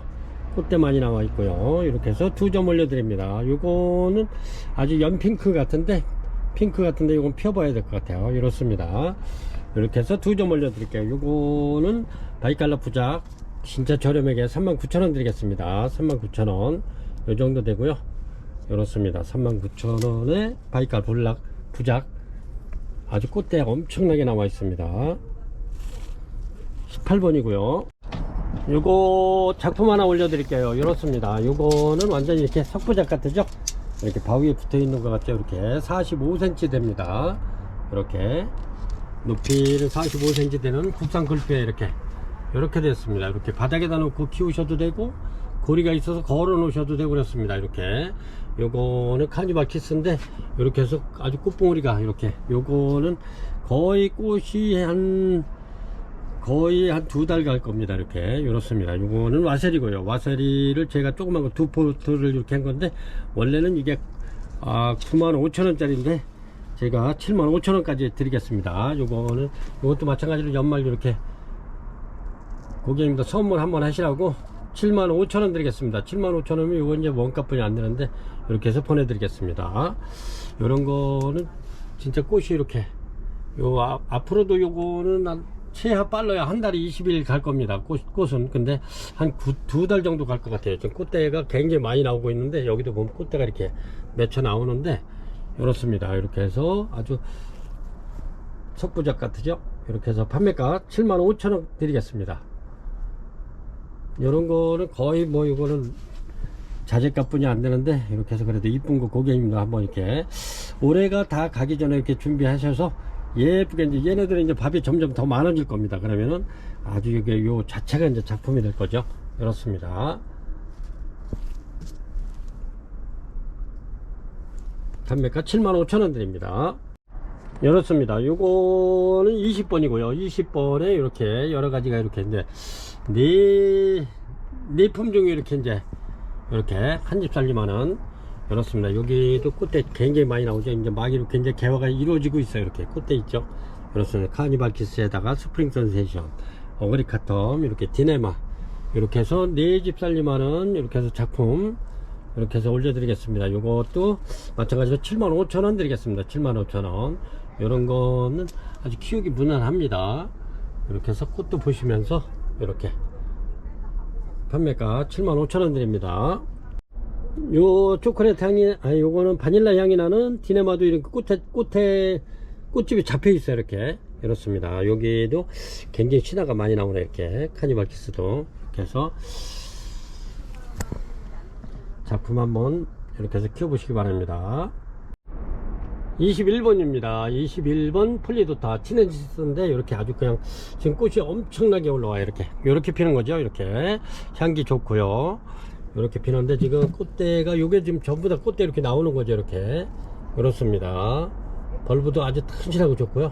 꽃대 많이 나와 있고요. 이렇게 해서 2점 올려 드립니다. 요거는 아주 연핑크 같은데, 요건 펴봐야 될 것 같아요. 이렇습니다. 이렇게 해서 2점 올려 드릴게요. 요거는 바이칼라 부작 진짜 저렴하게 39,000원 드리겠습니다. 39,000원 요 정도 되고요. 이렇습니다. 39,000원에 바이칼 부작 아주 꽃대가 엄청나게 나와 있습니다. 18번이고요 요거 작품 하나 올려 드릴게요. 이렇습니다. 요거는 완전히 이렇게 석부작 같으죠. 이렇게 바위에 붙어 있는 것 같죠. 이렇게 45cm 됩니다. 이렇게 높이는 45cm 되는 국산 글피에 이렇게 됐습니다. 이렇게 바닥에다 놓고 키우셔도 되고, 고리가 있어서 걸어 놓으셔도 되고 그렇습니다. 이렇게 요거는 카니발 키스인데, 이렇게 해서 아주 꽃봉오리가 이렇게, 요거는 거의 꽃이 한 2달 갈 겁니다. 이렇습니다. 요거는 와세리고요. 와세리를 제가 조그만 거 2포트를 이렇게 한 건데, 원래는 이게 95,000원짜리인데 제가 75,000원까지 드리겠습니다. 요것도 마찬가지로 연말 이렇게 고객님들 선물 한번 하시라고 75,000원 드리겠습니다. 75,000원이면 요건 이제 원가뿐이 안 되는데, 이렇게 해서 보내드리겠습니다. 요런 거는 진짜 꽃이 이렇게, 앞으로도 요거는 최하 빨라야 한 달에 20일 갈 겁니다. 꽃은. 근데 한 2달 정도 갈 것 같아요. 지금 꽃대가 굉장히 많이 나오고 있는데, 여기도 보면 꽃대가 이렇게 맺혀 나오는데, 이렇습니다. 이렇게 해서 아주 석부작 같으죠. 이렇게 해서 판매가 75,000원 드리겠습니다. 이런 거는 거의 이거는 자재값 뿐이 안 되는데, 이렇게 해서 그래도 이쁜 거 고객님도 한번 이렇게 올해가 다 가기 전에 이렇게 준비하셔서 예쁘게, 이제 얘네들은 이제 밥이 점점 더 많아질 겁니다. 그러면은 아주 이게 요 자체가 이제 작품이 될 거죠. 이렇습니다. 판매가 75,000원 드립니다. 이렇습니다. 요거는 20번이고요 20번에 이렇게 여러가지가 이렇게 이제 네 품종이 이렇게 이제 이렇게 한 집 살림하는 이렇습니다. 여기도 꽃대 굉장히 많이 나오죠. 이제 막 이렇게 이제 개화가 이루어지고 있어요. 이렇게 꽃대 있죠. 그렇습니다. 카니발 키스에다가 스프링 선세션, 어그리 카텀, 이렇게 디네마, 이렇게 해서 네 집 살림하는 이렇게 해서 작품 이렇게 해서 올려드리겠습니다. 요것도 마찬가지로 75,000원 드리겠습니다. 75,000원. 이런 거는 아주 키우기 무난합니다. 이렇게 해서 꽃도 보시면서 이렇게 판매가 75,000원 드립니다. 요 초콜릿 향이, 아니 요거는 바닐라 향이 나는 디네마도 이렇게 꽃집이 잡혀 있어요. 이렇게 이렇습니다. 여기도 굉장히 신화가 많이 나오네. 이렇게 카니발 키스도 이렇게 해서 작품 한번 이렇게 해서 키워보시기 바랍니다. 21번입니다 21번 폴리도타 치네지스인데 이렇게 아주 그냥 지금 꽃이 엄청나게 올라와요. 이렇게 피는 거죠. 이렇게 향기 좋고요. 이렇게 피는데 지금 꽃대가 요게 지금 전부 다 꽃대 이렇게 나오는 거죠. 이렇게 그렇습니다. 벌브도 아주 튼실하고 좋고요.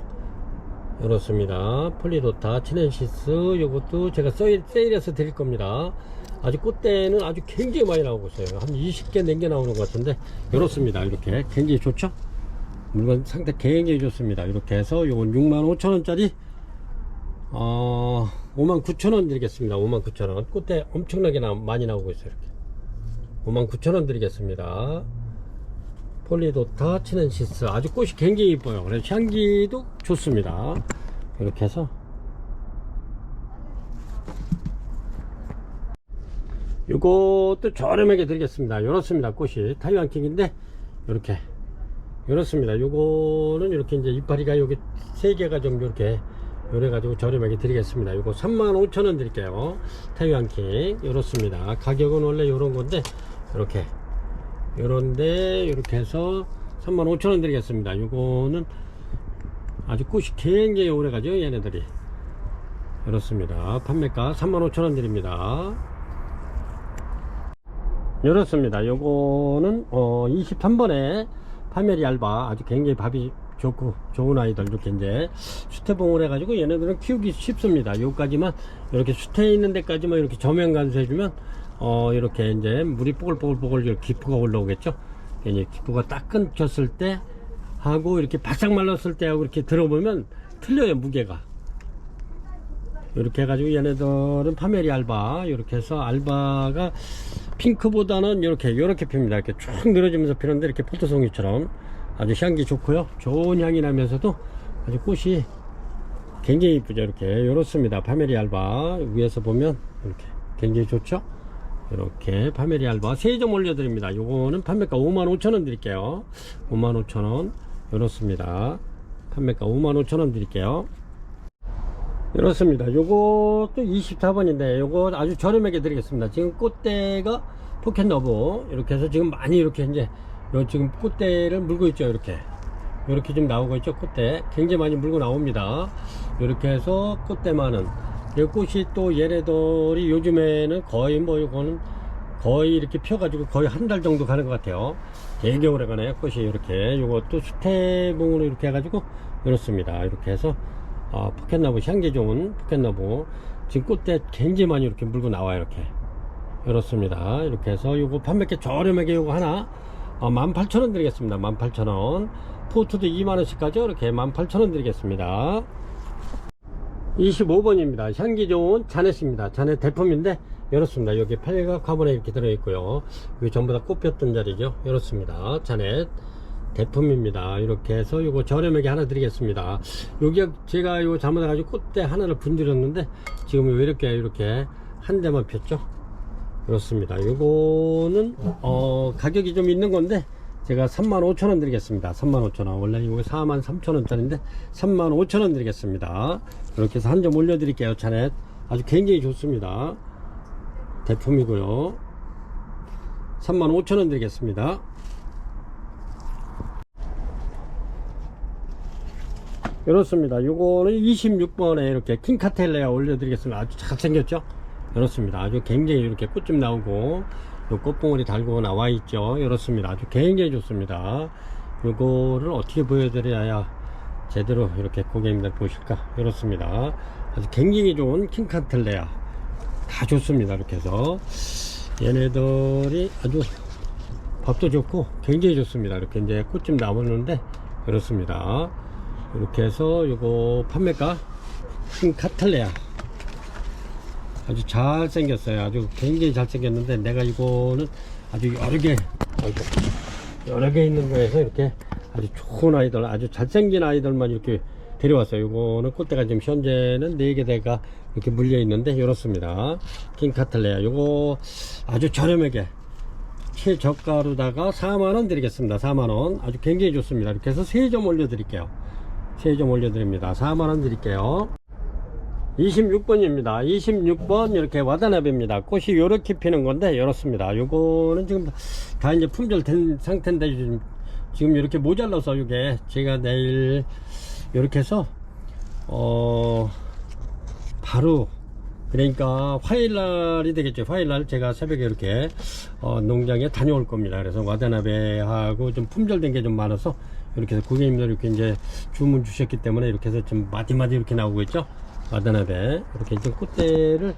이렇습니다. 폴리도타 치넨시스 요것도 제가 세일해서 드릴 겁니다. 아주 꽃대는 아주 굉장히 많이 나오고 있어요. 한 20개 넘게 나오는 것 같은데 이렇습니다. 이렇게 굉장히 좋죠. 물건 상태 굉장히 좋습니다. 이렇게 해서 요건 65,000원짜리 59,000원 드리겠습니다. 59,000원. 꽃대 엄청나게 많이 나오고 있어요. 이렇게 59,000원 드리겠습니다. 폴리도타 치넨시스 아주 꽃이 굉장히 이뻐요. 그래서 향기도 좋습니다. 이렇게 해서 요것도 저렴하게 드리겠습니다. 이렇습니다. 꽃이 타이완 킹인데 이렇게 이렇습니다. 요거는 이렇게 이제 이파리가 여기 3개가 정도 이렇게 요래 가지고 저렴하게 드리겠습니다. 요거 35,000원 드릴게요. 타이완 킹 이렇습니다. 가격은 원래 요런 건데 이렇게 요런데 이렇게 해서 35,000원 드리겠습니다. 요거는 아주 꽃이 굉장히 오래 가죠. 얘네들이 이렇습니다. 판매가 35,000원 드립니다. 이렇습니다. 요거는 23번에 파메리 알바 아주 굉장히 밥이 좋고 좋은 아이들 이렇게 이제 수태봉을 해가지고 얘네들은 키우기 쉽습니다. 요까지만 이렇게 수태 있는 데까지만 이렇게 저면 간수해주면 이렇게 이제 물이 뽀글뽀글 기포가 올라오겠죠. 이제 기포가 딱 끊겼을 때 하고 이렇게 바싹 말랐을 때 하고 이렇게 들어보면 틀려요. 무게가 이렇게 해가지고 얘네들은 파메리 알바 이렇게 해서 알바가 핑크보다는 이렇게 핍니다. 이렇게 쭉 늘어지면서 피는데 이렇게 포토송이처럼 아주 향기 좋고요. 좋은 향이 나면서도 아주 꽃이 굉장히 이쁘죠. 이렇습니다. 파메리 알바 위에서 보면 이렇게 굉장히 좋죠. 이렇게 파메리 알바 3점 올려드립니다. 요거는 판매가 55,000원 드릴게요. 55,000원 이렇습니다. 판매가 55,000원 드릴게요. 이렇습니다. 요것도 24번인데 요거 아주 저렴하게 드리겠습니다. 지금 꽃대가 포켓러브 이렇게 해서 지금 많이 이렇게 이제 지금 꽃대를 물고 있죠. 이렇게 지금 나오고 있죠. 꽃대 굉장히 많이 물고 나옵니다. 이렇게 해서 꽃대만은 이 꽃이 또 얘네들이 요즘에는 거의 뭐 요거는 거의 이렇게 펴가지고 거의 한 달 정도 가는 것 같아요. 되게 오래 가네요. 꽃이 이렇게 요것도 수태봉으로 이렇게 해가지고 이렇습니다. 이렇게 해서 포켓나무 향기 좋은 포켓나무 지금 꽃대 굉장히 많이 이렇게 물고 나와요. 이렇습니다. 이렇게 해서 요거 판매가 저렴하게 요거 하나 18,000원 드리겠습니다. 18,000원. 포트도 2만원씩 가죠. 이렇게 18,000원 드리겠습니다. 25번입니다. 향기 좋은 자넷입니다. 자넷 대품인데 이렇습니다. 여기 팔각 화분에 이렇게 들어있고요. 여기 전부 다 꽃 폈던 자리죠. 이렇습니다. 자넷 대품입니다. 이렇게 해서 요거 저렴하게 하나 드리겠습니다. 여기 제가 요 잘못해가지고 꽃대 하나를 분들였는데 지금 왜 이렇게 한 대만 폈죠. 그렇습니다. 요거는 가격이 좀 있는 건데 제가 35,000원 드리겠습니다. 35,000원. 원래 이거 43,000원짜리인데 35,000원 드리겠습니다. 이렇게 해서 한 점 올려 드릴게요. 자넷 아주 굉장히 좋습니다. 대품이고요. 35,000원 드리겠습니다. 이렇습니다. 요거는 26번에 이렇게 킹카텔레아 올려드리겠습니다. 아주 잘생겼죠? 이렇습니다. 아주 굉장히 이렇게 꽃 좀 나오고 요 꽃봉오리 달고 나와 있죠. 이렇습니다. 아주 굉장히 좋습니다. 요거를 어떻게 보여드려야 제대로 이렇게 고객님들 보실까. 이렇습니다. 아주 굉장히 좋은 킹카틀레아 다 좋습니다. 이렇게 해서 얘네들이 아주 밥도 좋고 굉장히 좋습니다. 이렇게 이제 꽃집 나오는데 그렇습니다. 이렇게 해서 요거 판매가 킹카틀레아 아주 잘 생겼어요. 아주 굉장히 잘 생겼는데 내가 이거는 아주 여러 개 있는 거에서 이렇게 아주 좋은 아이들, 아주 잘생긴 아이들만 이렇게 데려왔어요. 이거는 꽃대가 지금 현재는 4개대가 이렇게 물려 있는데 이렇습니다. 킹카틀레아 요거 아주 저렴하게 최저가로다가 4만원 드리겠습니다. 4만원 아주 굉장히 좋습니다. 이렇게 해서 3점 올려 드릴게요. 3점 올려 드립니다. 4만원 드릴게요. 26번입니다. 26번 이렇게 와다나베입니다. 꽃이 요렇게 피는 건데 이렇습니다. 요거는 지금 다 이제 품절 된 상태인데 지금 이렇게 모자라서 이게 제가 내일 이렇게 해서 바로 그러니까 화요일날이 되겠죠. 화요일날 제가 새벽에 이렇게 농장에 다녀올 겁니다. 그래서 와다나베하고 좀 품절된 게 좀 많아서 이렇게 해서 고객님들 이렇게 이제 주문 주셨기 때문에 이렇게 해서 좀 마디마디 이렇게 나오고 있죠. 와다나베 이렇게 이제 꽃대를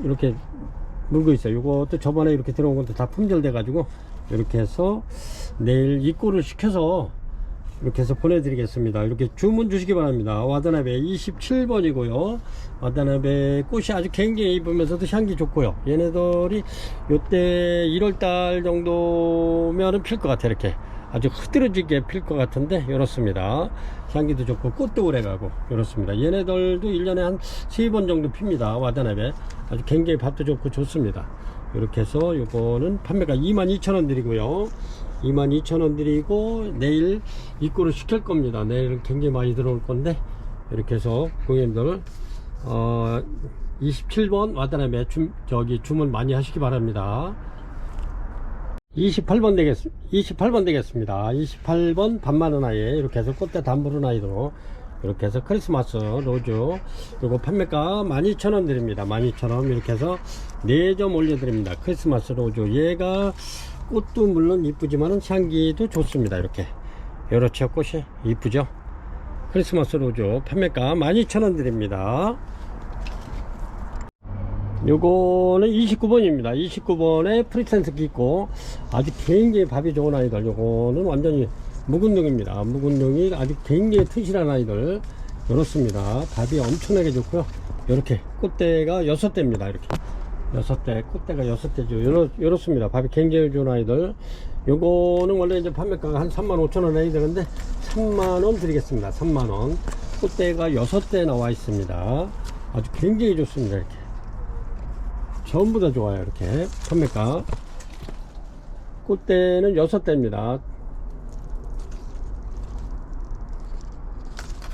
이렇게 물고 있어요. 이것도 저번에 이렇게 들어온 것도 다 품절돼 가지고 이렇게 해서 내일 입고를 시켜서 이렇게 해서 보내드리겠습니다. 이렇게 주문 주시기 바랍니다. 와다나베 27번이고요 와다나베 꽃이 아주 굉장히 이쁘면서도 향기 좋고요. 얘네들이 요때 1월달 정도면은 필 것 같아요. 이렇게 아주 흐드러지게 필 것 같은데 이렇습니다. 향기도 좋고 꽃도 오래가고 이렇습니다. 얘네들도 1년에 한 3번 정도 핍니다. 와다나베 아주 굉장히 밥도 좋고 좋습니다. 이렇게 해서 요거는 판매가 22,000원 드리고요 22,000원 드리고 내일 입고를 시킬 겁니다. 내일 굉장히 많이 들어올 건데 이렇게 해서 고객님들 27번 와다나베 주문 많이 하시기 바랍니다. 28번 되겠습니다. 28번 반만원 아이 이렇게 해서 꽃대 담부른 아이도 이렇게 해서 크리스마스 로즈 그리고 판매가 12,000원 드립니다. 12,000원 이렇게 해서 4점 올려 드립니다. 크리스마스 로즈 얘가 꽃도 물론 이쁘지만 향기도 좋습니다. 이렇게 요렇죠. 꽃이 이쁘죠. 크리스마스 로즈 판매가 12,000원 드립니다. 요거는 29번입니다 29번에 프리센스 있고 아주 굉장히 밥이 좋은 아이들. 요거는 완전히 묵은둥입니다. 묵은둥이 아주 굉장히 튼실한 아이들 이렇습니다. 밥이 엄청나게 좋고요. 이렇게 꽃대가 6대입니다. 이렇게 6대 꽃대가 6대죠. 이렇습니다. 밥이 굉장히 좋은 아이들. 요거는 원래 이제 판매가가 한 35,000원 해야 되는데 3만원 드리겠습니다. 3만원 꽃대가 6대 나와 있습니다. 아주 굉장히 좋습니다. 이렇게 전부 다 좋아요. 이렇게 판매가 꽃대는 6대입니다.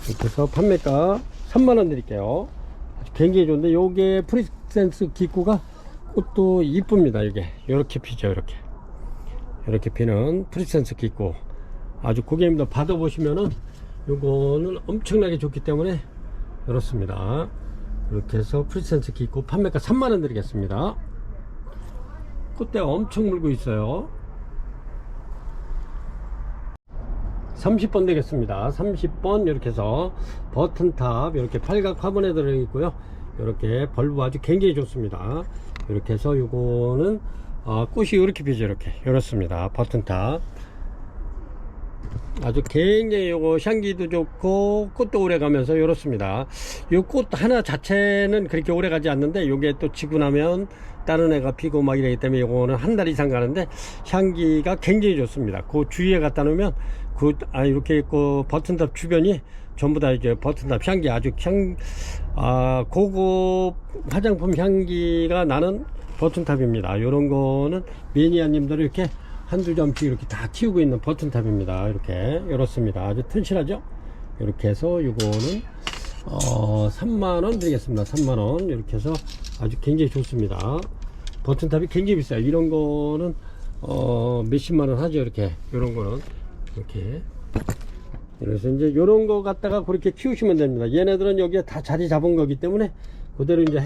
이렇게 해서 판매가 3만원 드릴게요. 아주 굉장히 좋은데 요게 프리센스 기구가 꽃도 이쁩니다. 이게 요렇게 피죠. 이렇게 피는 프리센스 기구 아주 고객님들 받아보시면은 요거는 엄청나게 좋기 때문에 그렇습니다. 이렇게 해서 프리센스 기구 판매가 3만원 드리겠습니다. 꽃대 엄청 물고 있어요. 30번 되겠습니다. 30번 이렇게 해서 버튼탑 이렇게 팔각 화분에 들어있고요. 이렇게 벌브 아주 굉장히 좋습니다. 이렇게 해서 요거는 꽃이 이렇게 피죠. 이렇습니다. 버튼탑 아주 굉장히 요거 향기도 좋고 꽃도 오래 가면서 이렇습니다. 요 꽃 하나 자체는 그렇게 오래 가지 않는데 요게 또 지고 나면 다른 애가 피고 막 이러기 때문에 요거는 한 달 이상 가는데 향기가 굉장히 좋습니다. 그 주위에 갖다 놓으면 이렇게 있고 버튼탑 주변이 전부 다 이제 버튼탑 향기 아주 고급 화장품 향기가 나는 버튼탑입니다. 요런 거는 매니아님들이 이렇게 한두 점씩 이렇게 다 키우고 있는 버튼탑입니다. 이렇습니다. 아주 튼실하죠? 이렇게 해서 요거는 3만원 드리겠습니다. 3만원 이렇게 해서 아주 굉장히 좋습니다. 버튼탑이 굉장히 비싸요. 이런 거는 몇십만원 하죠. 요런 거는 이렇게 그래서 이제 요런 거 갖다가 그렇게 키우시면 됩니다. 얘네들은 여기에 다 자리 잡은 거기 때문에 그대로 이제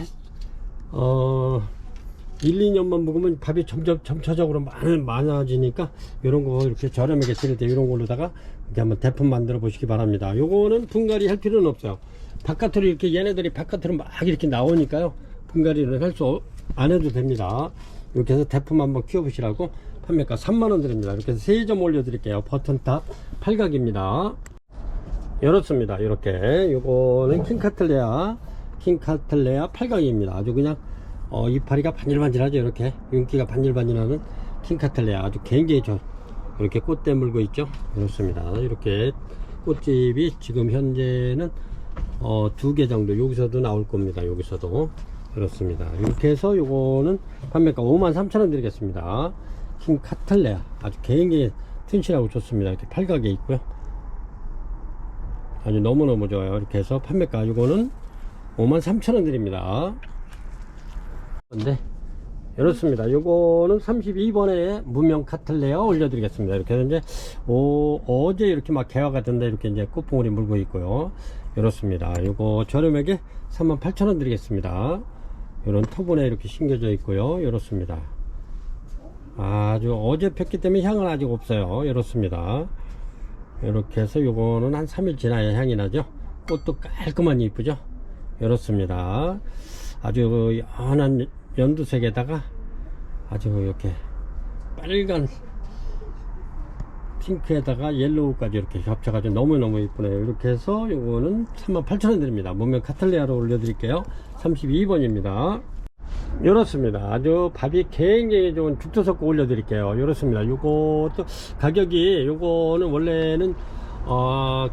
1, 2년만 묵으면 밥이 점차적으로 많아지니까 이런 거 이렇게 저렴하게 드릴 때 이런 걸로다가 이렇게 한번 대품 만들어 보시기 바랍니다. 요거는 분갈이 할 필요는 없어요. 바깥으로 이렇게 얘네들이 바깥으로 막 이렇게 나오니까요. 분갈이를 안 해도 됩니다. 이렇게 해서 대품 한번 키워 보시라고 판매가 3만원 드립니다. 이렇게 해서 3점 올려 드릴게요. 버튼탑 팔각입니다. 이렇습니다. 이렇게 요거는 킹카틀레아 팔각입니다. 아주 그냥 이파리가 반질반질하죠. 이렇게 윤기가 반질반질하는 킹카틀레아 아주 굉장히 이렇게 꽃대 물고 있죠. 그렇습니다. 이렇게 꽃집이 지금 현재는 2개 정도 여기서도 나올 겁니다. 여기서도 그렇습니다. 이렇게 해서 요거는 판매가 53,000원 드리겠습니다. 킹카틀레아 아주 굉장히 튼실하고 좋습니다. 이렇게 팔각에 있고요. 아주 너무너무 좋아요. 이렇게 해서 판매가 요거는 53,000원 드립니다. 근데 이렇습니다. 요거는 32번에 무명 카틀레아 올려드리겠습니다. 이렇게 해서 이제 어제 이렇게 막 개화가 된다 이렇게 이제 꽃봉오리 물고 있고요. 이렇습니다. 요거 저렴하게 38,000원 드리겠습니다. 이런 토분에 이렇게 심겨져 있고요. 이렇습니다. 아주 어제 폈기 때문에 향은 아직 없어요. 이렇습니다. 이렇게 해서 요거는 한 3일 지나야 향이 나죠. 꽃도 깔끔하니 이쁘죠. 이렇습니다. 아주 연한 연두색에다가 아주 이렇게 빨간 핑크에다가 옐로우까지 이렇게 겹쳐가지고 너무너무 이쁘네요. 이렇게 해서 요거는 38,000원 드립니다. 무명 카틀레아로 올려드릴게요. 32번입니다. 이렇습니다. 아주 밥이 굉장히 좋은 죽도석고 올려드릴게요. 이렇습니다. 요것도 가격이 요거는 원래는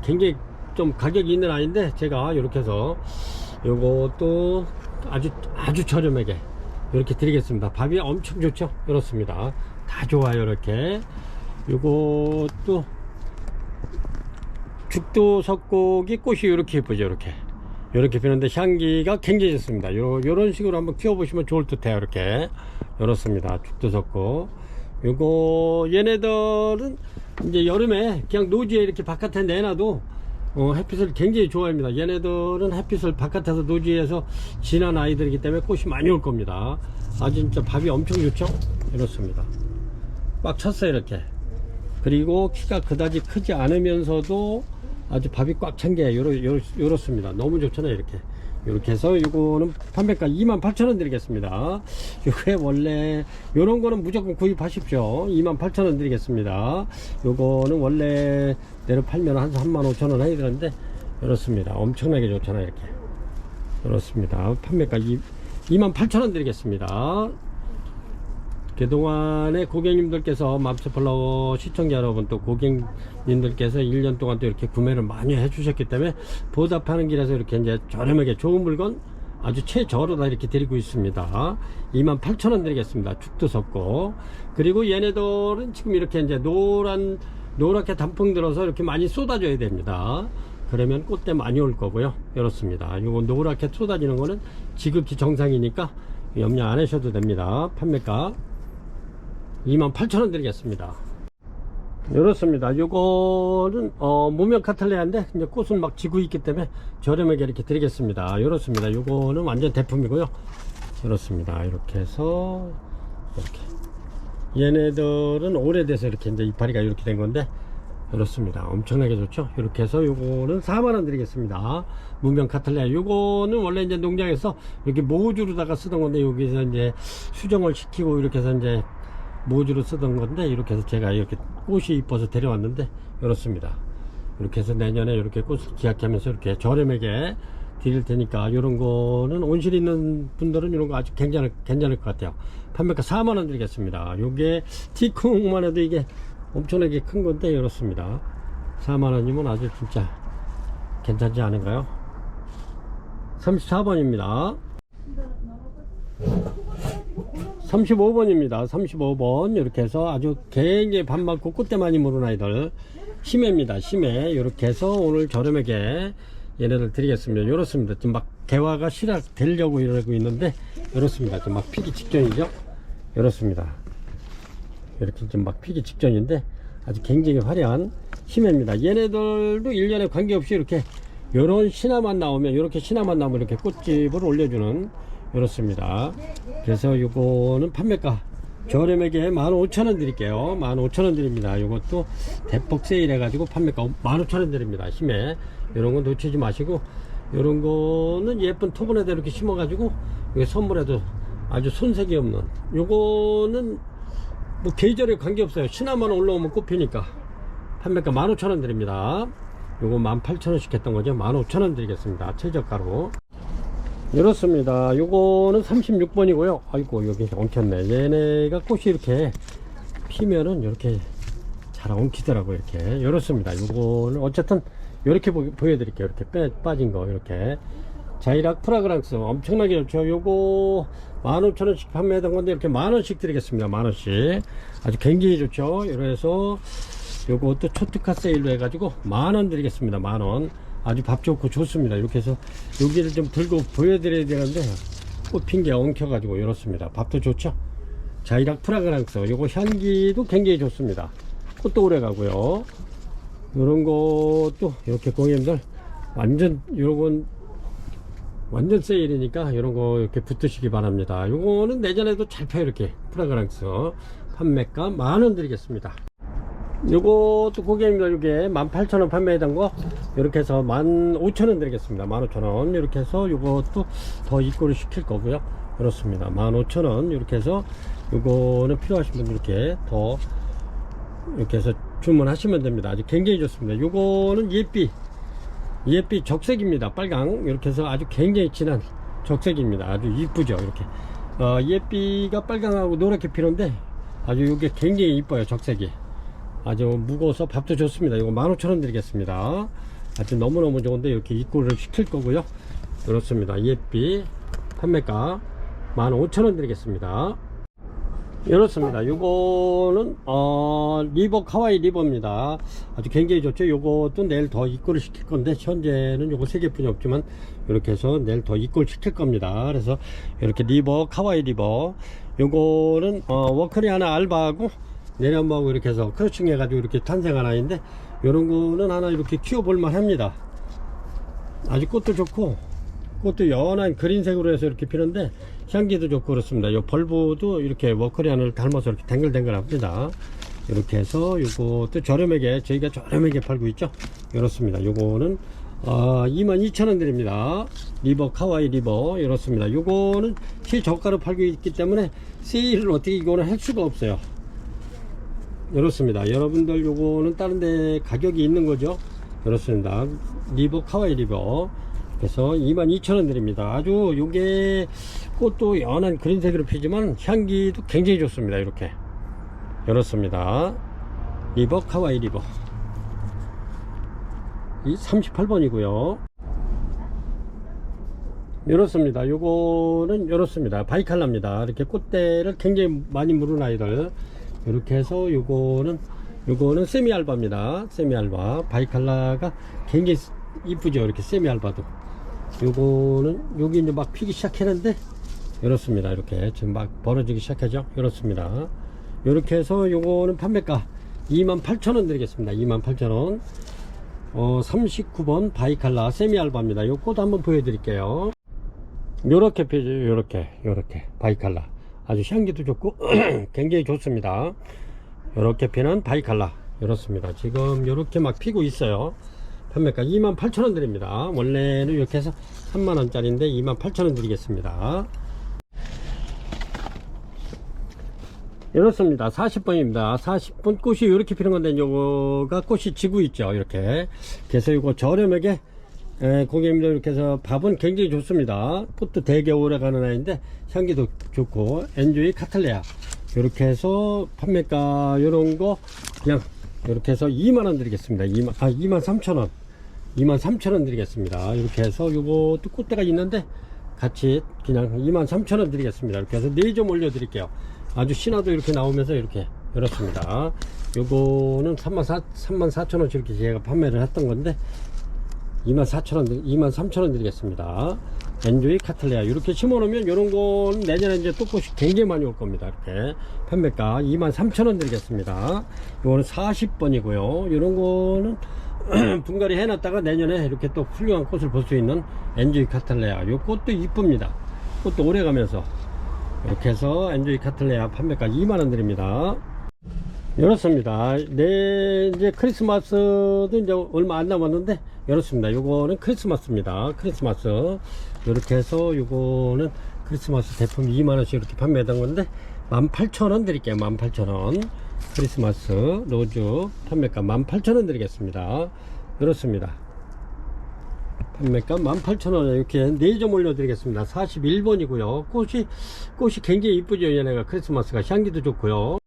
굉장히 좀 가격이 있는 아이인데 제가 이렇게 해서 요것도 아주 저렴하게 이렇게 드리겠습니다. 밥이 엄청 좋죠. 이렇습니다. 다 좋아요. 이렇게 요것도 죽도석고기 꽃이 이렇게 예쁘죠. 이렇게 피는데 향기가 굉장히 좋습니다. 요런 식으로 한번 키워보시면 좋을 듯 해요. 이렇습니다. 죽도석고 요거 얘네들은 이제 여름에 그냥 노지에 이렇게 바깥에 내놔도 햇빛을 굉장히 좋아합니다. 얘네들은 햇빛을 바깥에서 노지에서 지난 아이들이기 때문에 꽃이 많이 올 겁니다. 아주 진짜 밥이 엄청 좋죠. 이렇습니다. 꽉 찼어요. 이렇게. 그리고 키가 그다지 크지 않으면서도 아주 밥이 꽉 찬 게 요렇습니다. 너무 좋잖아요. 이렇게 해서 이거는 판매가 28,000원 드리겠습니다. 요게 원래 요런 거는 무조건 구입하십시오. 28,000원 드리겠습니다. 요거는 원래 내로 팔면 한 35,000원 해야 되는데 이렇습니다. 엄청나게 좋잖아요. 이렇습니다. 판매가 28,000원 드리겠습니다. 그동안에 고객님들께서 맘스플라워 시청자 여러분 또 고객님들께서 1년 동안 또 이렇게 구매를 많이 해주셨기 때문에 보답하는 길에서 이렇게 이제 저렴하게 좋은 물건 아주 최저로다 이렇게 드리고 있습니다. 28,000원 드리겠습니다. 죽도석고. 그리고 얘네들은 지금 이렇게 이제 노랗게 단풍 들어서 이렇게 많이 쏟아줘야 됩니다. 그러면 꽃대 많이 올 거고요. 이렇습니다. 요거 노랗게 쏟아지는 거는 지극히 정상이니까 염려 안 하셔도 됩니다. 판매가 28,000원 드리겠습니다. 이렇습니다. 요거는 무명 카틀레아인데 이제 꽃은 막 지고 있기 때문에 저렴하게 이렇게 드리겠습니다. 이렇습니다. 요거는 완전 대품이고요. 이렇습니다. 이렇게 해서 이렇게 얘네들은 오래돼서 이렇게 이제 이파리가 이렇게 된 건데 이렇습니다. 엄청나게 좋죠. 이렇게 해서 요거는 4만원 드리겠습니다. 무명 카틀레아. 요거는 원래 이제 농장에서 이렇게 모주로다가 쓰던 건데 여기서 이제 수정을 시키고 이렇게 해서 이제 모주로 쓰던 건데 이렇게 해서 제가 이렇게 꽃이 이뻐서 데려왔는데 이렇습니다. 이렇게 해서 내년에 이렇게 꽃을 기약하면서 이렇게 저렴하게 드릴 테니까 이런 거는 온실 있는 분들은 이런 거 아주 괜찮을 것 같아요. 판매가 4만원 드리겠습니다. 요게 티콩만 해도 이게 엄청나게 큰 건데 이렇습니다. 4만원이면 아주 진짜 괜찮지 않은가요? 34번입니다 35번입니다 35번 이렇게 해서 아주 굉장히 밥 많고 꽃대 많이 무른 아이들 심해입니다. 심해. 이렇게 해서 오늘 저렴하게 얘네들 드리겠습니다. 이렇습니다. 지금 막 개화가 시작되려고 이러고 있는데 이렇습니다. 좀 막 피기 직전이죠. 이렇습니다. 이렇게 좀 막 피기 직전인데 아주 굉장히 화려한 심해입니다. 얘네들도 1년에 관계없이 이렇게 요런 신화만 나오면 이렇게 신화만 나오면 이렇게 꽃집을 올려주는 이렇습니다. 그래서 요거는 판매가 저렴하게 15,000원 드릴게요. 15,000원 드립니다. 요것도 대폭 세일 해가지고 판매가 15,000원 드립니다. 심해. 요런 건 놓치지 마시고, 요런 거는 예쁜 토분에다 이렇게 심어가지고 이게 선물에도 아주 손색이 없는, 요거는 뭐 계절에 관계없어요. 신화만 올라오면 꽃피니까 판매가 15,000원 드립니다. 요거 18,000원씩 했던 거죠. 15,000원 드리겠습니다. 최저가로. 이렇습니다. 요거는 36번이고요. 아이고, 여기 엉켰네. 얘네가 꽃이 이렇게 피면은 이렇게 잘 엉키더라고요. 이렇게. 이렇습니다. 요거는 어쨌든 이렇게 보여드릴게요. 이렇게 빠진 거. 이렇게. 자이락 프라그랑스 엄청나게 좋죠. 요거 15,000원씩 판매했던 건데 이렇게 10,000원씩 드리겠습니다. 10,000원씩. 아주 굉장히 좋죠. 이래서 요것도 초특가 세일로 해가지고 10,000원 드리겠습니다. 10,000원. 아주 밥 좋고 좋습니다. 이렇게 해서 여기를 좀 들고 보여드려야 되는데 꽃 핀 게 엉켜가지고 이렇습니다. 밥도 좋죠. 자이락 프라그랑스 요거 향기도 굉장히 좋습니다. 꽃도 오래 가고요. 요런 것도 이렇게 고객님들 완전 요건 완전 세일이니까 요런 거 이렇게 붙으시기 바랍니다. 요거는 내년에도 잘 펴요. 이렇게 프라그랑스 판매가 10,000원 드리겠습니다. 요것도 고객님들 요게 18,000원 판매했던 거 이렇게 해서 15,000원 드리겠습니다. 15,000원 이렇게 해서 요것도 더 입고를 시킬 거고요. 그렇습니다. 15,000원 이렇게 해서 요거는 필요하신 분들 이렇게 더 이렇게 해서 주문하시면 됩니다. 아주 굉장히 좋습니다. 요거는 예삐 적색입니다. 빨강 이렇게 해서 아주 굉장히 진한 적색입니다. 아주 이쁘죠. 이렇게 예삐가 빨강하고 노랗게 피는데 아주 요게 굉장히 이뻐요. 적색이 아주 무거워서 밥도 좋습니다. 이거 15,000원 드리겠습니다. 아주 너무너무 좋은데 이렇게 입고를 시킬 거고요. 그렇습니다. 예삐 판매가 15,000원 드리겠습니다. 이렇습니다. 요거는 리버 카와이 리버입니다. 아주 굉장히 좋죠. 요것도 내일 더 입고를 시킬 건데 현재는 요거 3개뿐이 없지만 이렇게 해서 내일 더 입고를 시킬 겁니다. 그래서 이렇게 리버 카와이 리버 요거는 워커리 하나 알바하고 내년하고 이렇게 해서 크로칭 해가지고 이렇게 탄생한 아이인데 요런 거는 하나 이렇게 키워볼만 합니다. 아주 꽃도 좋고 꽃도 연한 그린색으로 해서 이렇게 피는데 향기도 좋고 그렇습니다. 요 벌브도 이렇게 워커리안을 닮아서 이렇게 댕글댕글 합니다. 이렇게 해서 요것도 저렴하게 저희가 저렴하게 팔고 있죠. 이렇습니다. 요거는 22,000원 드립니다. 리버 카와이 리버 이렇습니다. 요거는 최저가로 팔고 있기 때문에 세일을 어떻게 이거는 할 수가 없어요. 이렇습니다. 여러분들 요거는 다른 데 가격이 있는 거죠. 그렇습니다. 리버 카와이 리버 그래서 22,000원 드립니다. 아주 요게 꽃도 연한 그린색으로 피지만 향기도 굉장히 좋습니다. 이렇게 이렇습니다. 리버 카와이 리버 이 38번이고요 이렇습니다. 요거는 이렇습니다. 바이칼라입니다. 이렇게 꽃대를 굉장히 많이 물은 아이들 이렇게 해서 요거는 세미알바입니다. 세미알바 바이칼라가 굉장히 이쁘죠. 이렇게 세미알바도 요거는 여기 이제 막 피기 시작했는데 이렇습니다. 이렇게 지금 막 벌어지기 시작하죠. 이렇습니다. 이렇게 해서 요거는 판매가 28,000원 드리겠습니다. 28,000원 39번 바이칼라 세미알바입니다. 요 꽃 한번 보여드릴게요. 요렇게 피죠. 요렇게 바이칼라 아주 향기도 좋고 굉장히 좋습니다. 요렇게 피는 바이칼라 이렇습니다. 지금 요렇게 막 피고 있어요. 판매가 28,000원 드립니다. 원래는 이렇게 해서 30,000원짜리인데 28,000원 드리겠습니다. 이렇습니다. 40번입니다. 40번 꽃이 이렇게 피는 건데 요거가 꽃이 지고 있죠. 이렇게 그래서 이거 저렴하게 고객님들 이렇게 해서 밥은 굉장히 좋습니다. 꽃도 되게 오래 가는 아이인데 향기도 좋고 엔조이 카탈레아 이렇게 해서 판매가 요런거 그냥 이렇게 해서 2만원 드리겠습니다. 23,000원 23,000원 드리겠습니다. 이렇게 해서 요것도 꽃대가 있는데 같이 그냥 23,000원 드리겠습니다. 이렇게 해서 4점 올려 드릴게요. 아주 신화도 이렇게 나오면서 이렇게 이렇습니다. 요거는 34,000원씩 이렇게 제가 판매를 했던 건데 24,000원 23,000원 드리겠습니다. 엔조이 카틀레아 이렇게 심어 놓으면 요런 건 내년에 이제 또 꽃이 굉장히 많이 올 겁니다. 이렇게 판매가 23,000원 드리겠습니다. 요거는 40번이고요 요런 거는 분갈이 해놨다가 내년에 이렇게 또 훌륭한 꽃을 볼 수 있는 엔조이 카틀레아 요 꽃도 이쁩니다. 꽃도 오래 가면서 이렇게 해서 엔조이 카틀레아 판매가 2만원 드립니다. 이렇습니다. 이제 크리스마스도 이제 얼마 안 남았는데 이렇습니다. 요거는 크리스마스입니다. 크리스마스 이렇게 해서 요거는 크리스마스 제품 2만원씩 이렇게 판매하던 건데 18,000원 드릴게요. 18,000원 크리스마스 로즈 판매가 18,000원 드리겠습니다. 이렇습니다. 판매가 18,000원 이렇게 4점 올려드리겠습니다. 41번이고요 꽃이 굉장히 이쁘죠. 얘네가 크리스마스가 향기도 좋고요.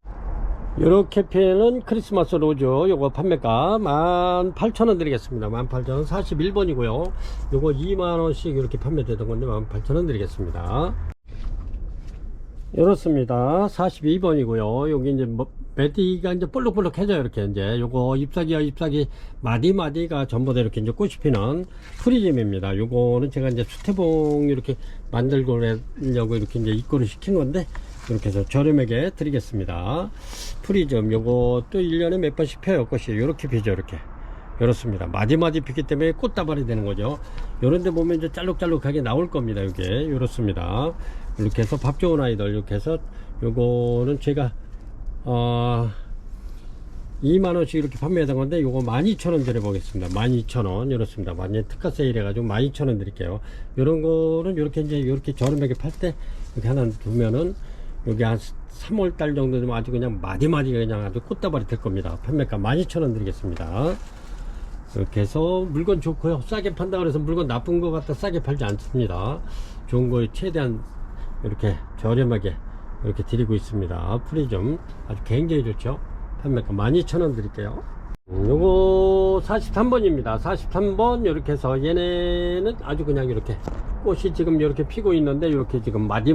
이렇게 피는 크리스마스 로즈 요거 판매가 18,000원 드리겠습니다. 18,000원 41번이고요 요거 2만원씩 이렇게 판매되던 건데 18,000원 드리겠습니다. 이렇습니다. 42번이고요 여기 이제 매디가 이제 볼록볼록해져요. 이렇게 이제 요거 잎사귀 마디마디가 전부 다 이렇게 이제 꽃이 피는 프리즘입니다. 요거는 제가 이제 수태봉 이렇게 만들고 하려고 이렇게 이제 입고를 시킨 건데 이렇게 해서 저렴하게 드리겠습니다. 프리즘 요것도 1년에 몇 번씩 펴요. 꽃이 요렇게 피죠. 이렇게 이렇습니다. 마디마디 피기 때문에 꽃다발이 되는 거죠. 요런데 보면 이제 짤록짤록하게 나올 겁니다. 이게 이렇습니다. 이렇게 해서 밥 좋은 아이들 이렇게 해서 요거는 제가 2만원씩 이렇게 판매하던 건데 요거 12,000원 드려보겠습니다. 12,000원 이렇습니다. 많이 특가 세일 해가지고 12,000원 드릴게요. 요런 거는 요렇게 이제 요렇게 저렴하게 팔 때 이렇게 하나 두면은 여기 한 3월달 정도 되면 아주 그냥 마디마디가 그냥 아주 꽃다발이 될 겁니다. 판매가 12,000원 드리겠습니다. 이렇게 해서 물건 좋고요. 싸게 판다 그래서 물건 나쁜 거 갖다 싸게 팔지 않습니다. 좋은 거에 최대한 이렇게 저렴하게 이렇게 드리고 있습니다. 프리즘 아주 굉장히 좋죠. 판매가 12,000원 드릴게요. 요거 43번입니다 43번 이렇게 해서 얘네는 아주 그냥 이렇게 꽃이 지금 이렇게 피고 있는데 이렇게 지금 마디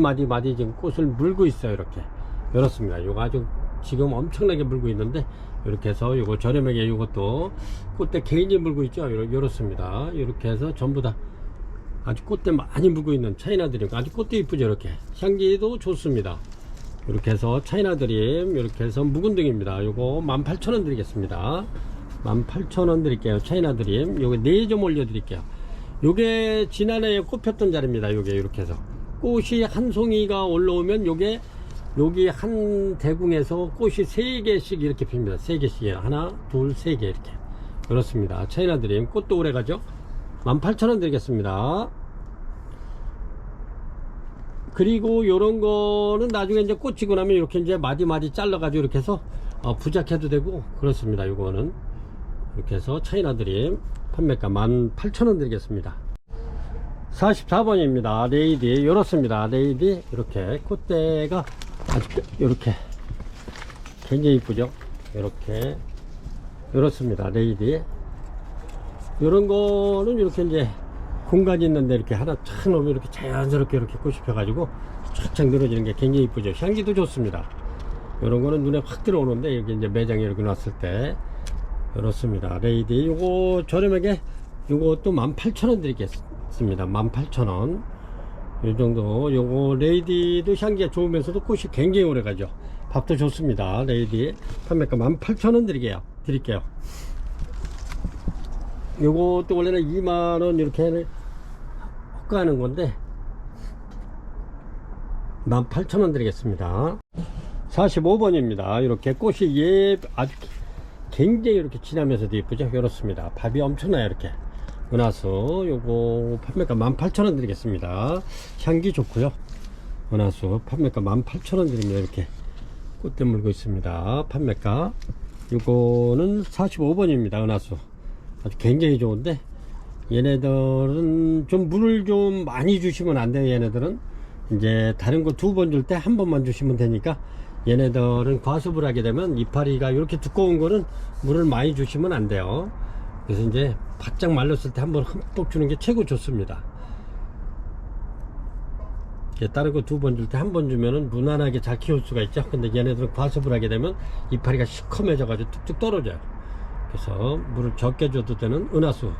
지금 꽃을 물고 있어요. 이렇게 이렇습니다. 요거 아주 지금 엄청나게 물고 있는데 이렇게 해서 요거 저렴하게 요것도 꽃대 개인이 물고 있죠. 이렇습니다. 이렇게 해서 전부 다 아주 꽃대 많이 물고 있는 차이나드림 아주 꽃도 이쁘죠. 이렇게 향기도 좋습니다. 이렇게 해서 차이나드림 이렇게 해서 묵은등입니다. 요거 18,000원 드리겠습니다. 18,000원 드릴게요. 차이나드림 요게 4점 올려 드릴게요. 요게 지난해에 꽃 폈던 자리입니다. 요게 이렇게 해서 꽃이 한 송이가 올라오면 요게 여기 한 대궁에서 꽃이 3개씩 이렇게 핍니다. 3개씩이에요. 하나 둘 3개 이렇게 그렇습니다. 차이나드림 꽃도 오래 가죠. 18,000원 드리겠습니다. 그리고 요런 거는 나중에 이제 꽂히고 나면 이렇게 이제 마디마디 잘라가지고 이렇게 해서 부작해도 되고 그렇습니다. 요거는 이렇게 해서 차이나드림 판매가 18,000원 드리겠습니다. 44번입니다. 레이디 이렇습니다. 레이디 이렇게 꽃대가 아주 이렇게 굉장히 이쁘죠. 이렇게 이렇습니다. 레이디 이런 거는 이렇게 이제 공간이 있는데 이렇게 하나 착 놓으면 이렇게 자연스럽게 이렇게 꽃이 펴가지고 쫙쫙 늘어지는 게 굉장히 이쁘죠. 향기도 좋습니다. 이런 거는 눈에 확 들어오는데 여기 이제 매장에 이렇게 놨을 때 이렇습니다. 레이디 요거 저렴하게 요것도 18,000원 드리겠습니다. 18,000원 이 정도. 요거 레이디도 향기가 좋으면서도 꽃이 굉장히 오래 가죠. 밥도 좋습니다. 레이디 판매가 18,000원 드릴게요. 요것도 원래는 2만원 이렇게 헛가는 건데 18,000원 드리겠습니다. 45번입니다. 이렇게 꽃이 아주 굉장히 이렇게 진하면서도 예쁘죠. 이렇습니다. 밥이 엄청나요. 이렇게 은하수 요거 판매가 18,000원 드리겠습니다. 향기 좋고요. 은하수 판매가 18,000원 드립니다. 이렇게 꽃대 물고 있습니다. 판매가 요거는 45번입니다. 은하수 아주 굉장히 좋은데 얘네들은 좀 물을 좀 많이 주시면 안 돼요. 얘네들은 이제 다른 거 2번 줄 때 한 번만 주시면 되니까 얘네들은 과습을 하게 되면 이파리가 이렇게 두꺼운 거는 물을 많이 주시면 안 돼요. 그래서 이제 바짝 말랐을 때 한번 흠뻑 주는 게 최고 좋습니다. 다른 거 2번 줄 때 한 번 주면은 무난하게 잘 키울 수가 있죠. 근데 얘네들은 과습을 하게 되면 이파리가 시커매져 가지고 뚝뚝 떨어져요. 그래서 물을 적게 줘도 되는 은하수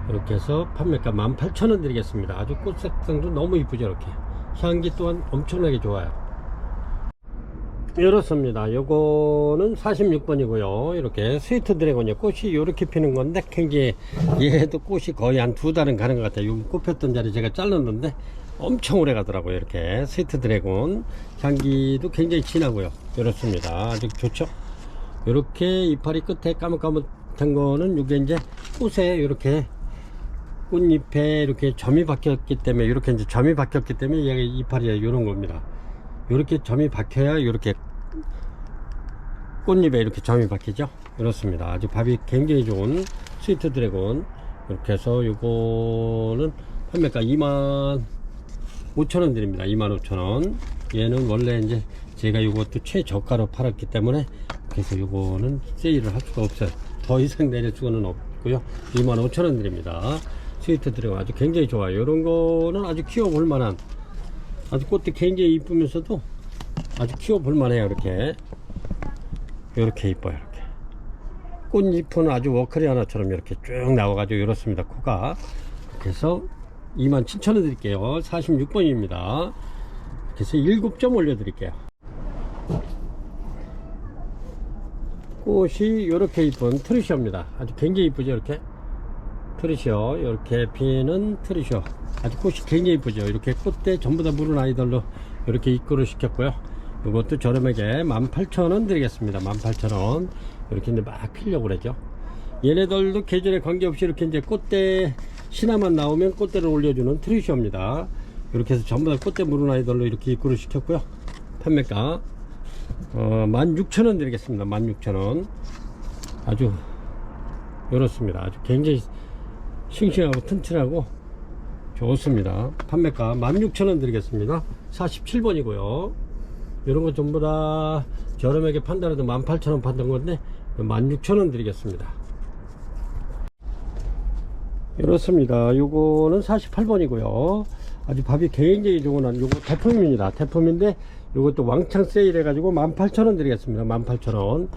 이렇게 해서 판매가 18,000원 드리겠습니다. 아주 꽃 색상도 너무 이쁘죠. 이렇게 향기 또한 엄청나게 좋아요. 이렇습니다. 요거는 46번이고요 이렇게 스위트 드래곤이요. 꽃이 이렇게 피는 건데 굉장히 얘도 꽃이 거의 한 2달은 가는 것 같아요. 요 꽃 폈던 자리 제가 잘랐는데 엄청 오래 가더라고요. 이렇게 스위트 드래곤 향기도 굉장히 진하고요. 이렇습니다. 아주 좋죠. 이렇게 이파리 끝에 까뭇까뭇한 거는 이게 이제 꽃에 이렇게 꽃잎에 이렇게 점이 박혔기 때문에, 이렇게 이제 점이 박혔기 때문에 얘가 이파리가 이런 겁니다. 이렇게 점이 박혀야 이렇게 꽃잎에 이렇게 점이 박히죠. 이렇습니다. 아주 밥이 굉장히 좋은 스위트 드래곤. 이렇게 해서 요거는 판매가 25,000원 드립니다. 25,000원. 얘는 원래 이제 제가 요것도 최저가로 팔았기 때문에, 그래서 요거는 세일을 할 수가 없어요. 더 이상 내릴 수는 없고요. 25,000원 드립니다. 스위트 드래곤 아주 굉장히 좋아요. 요런 거는 아주 키워볼 만한, 아주 꽃도 굉장히 이쁘면서도 아주 키워볼 만해요. 이렇게 이뻐요. 이렇게 꽃잎은 아주 워크리아나처럼 이렇게 쭉 나와가지고 이렇습니다. 코가. 그래서 27,000원 드릴게요. 46번입니다. 그래서 7점 올려드릴게요. 꽃이 이렇게 이쁜 트리셔입니다. 아주 굉장히 이쁘죠. 이렇게 트리셔, 이렇게 피는 트리셔, 아주 꽃이 굉장히 이쁘죠. 이렇게 꽃대 전부 다 물은 아이들로 이렇게 입구를 시켰고요. 이것도 저렴하게 18,000원 드리겠습니다. 18,000원. 이렇게 이제 막 피려고 그러죠. 얘네들도 계절에 관계없이 이렇게 이제 꽃대 신화만 나오면 꽃대를 올려주는 트리셔입니다. 이렇게 해서 전부 다 꽃대 물은 아이들로 이렇게 입구를 시켰고요. 판매가 16,000원 드리겠습니다. 16,000원. 아주 이렇습니다. 아주 굉장히 싱싱하고 튼튼하고 좋습니다. 판매가 16,000원 드리겠습니다. 47번이고요. 이런 거 전부 다 저렴하게 판다라도 18,000원 판던 건데 16,000원 드리겠습니다. 이렇습니다. 요거는 48번이고요. 아주 밥이 굉장히 좋은 한, 요거 대품입니다. 대품인데 요것도 왕창 세일 해가지고 18,000원 드리겠습니다. 18,000원.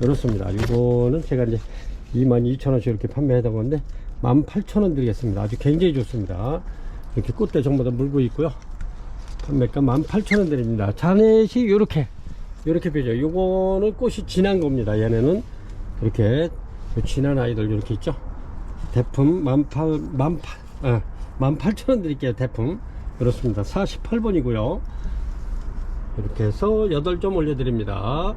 이렇습니다. 요거는 제가 이제 22,000원씩 이렇게 판매하던 건데 18,000원 드리겠습니다. 아주 굉장히 좋습니다. 이렇게 꽃대 전부 다 물고 있고요. 판매가 18,000원 드립니다. 자넷이 요렇게 펴죠. 요거는 꽃이 진한 겁니다. 얘네는 이렇게 진한 아이들 이렇게 있죠. 대품 18,000원 드릴게요. 대품. 그렇습니다. 48번이고요. 이렇게 해서 8점 올려드립니다.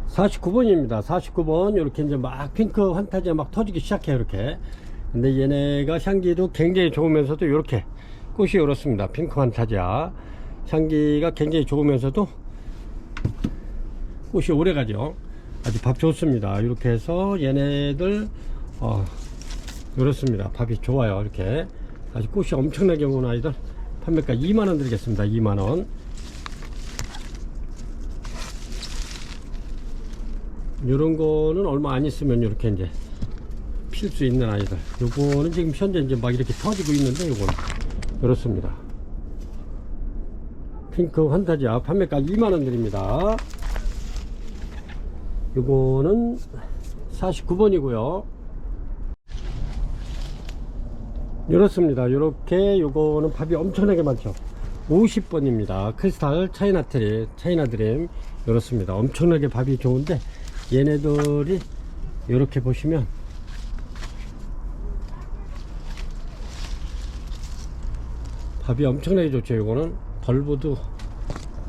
(49번입니다) 49번. 이렇게 이제 막 핑크 환타지가 막 터지기 시작해요. 이렇게. 근데 얘네가 향기도 굉장히 좋으면서도 이렇게 꽃이 이렇습니다. 핑크 환타지아 향기가 굉장히 좋으면서도 꽃이 오래 가죠. 아주 밥 좋습니다. 이렇게 해서 얘네들 이렇습니다. 밥이 좋아요. 이렇게 아주 꽃이 엄청나게 온 아이들 판매가 2만원 드리겠습니다. 2만원. 요런 거는 얼마 안 있으면 이렇게 이제 필 수 있는 아이들. 요거는 지금 현재 이제 막 이렇게 터지고 있는데, 요거는 그렇습니다. 핑크 환타지아 판매가 2만원 드립니다. 요거는 49번이고요 이렇습니다. 요렇게 요거는 밥이 엄청나게 많죠. 50번입니다. 크리스탈 차이나드림. 이렇습니다. 엄청나게 밥이 좋은데, 얘네들이 이렇게 보시면 밥이 엄청나게 좋죠. 요거는 벌브도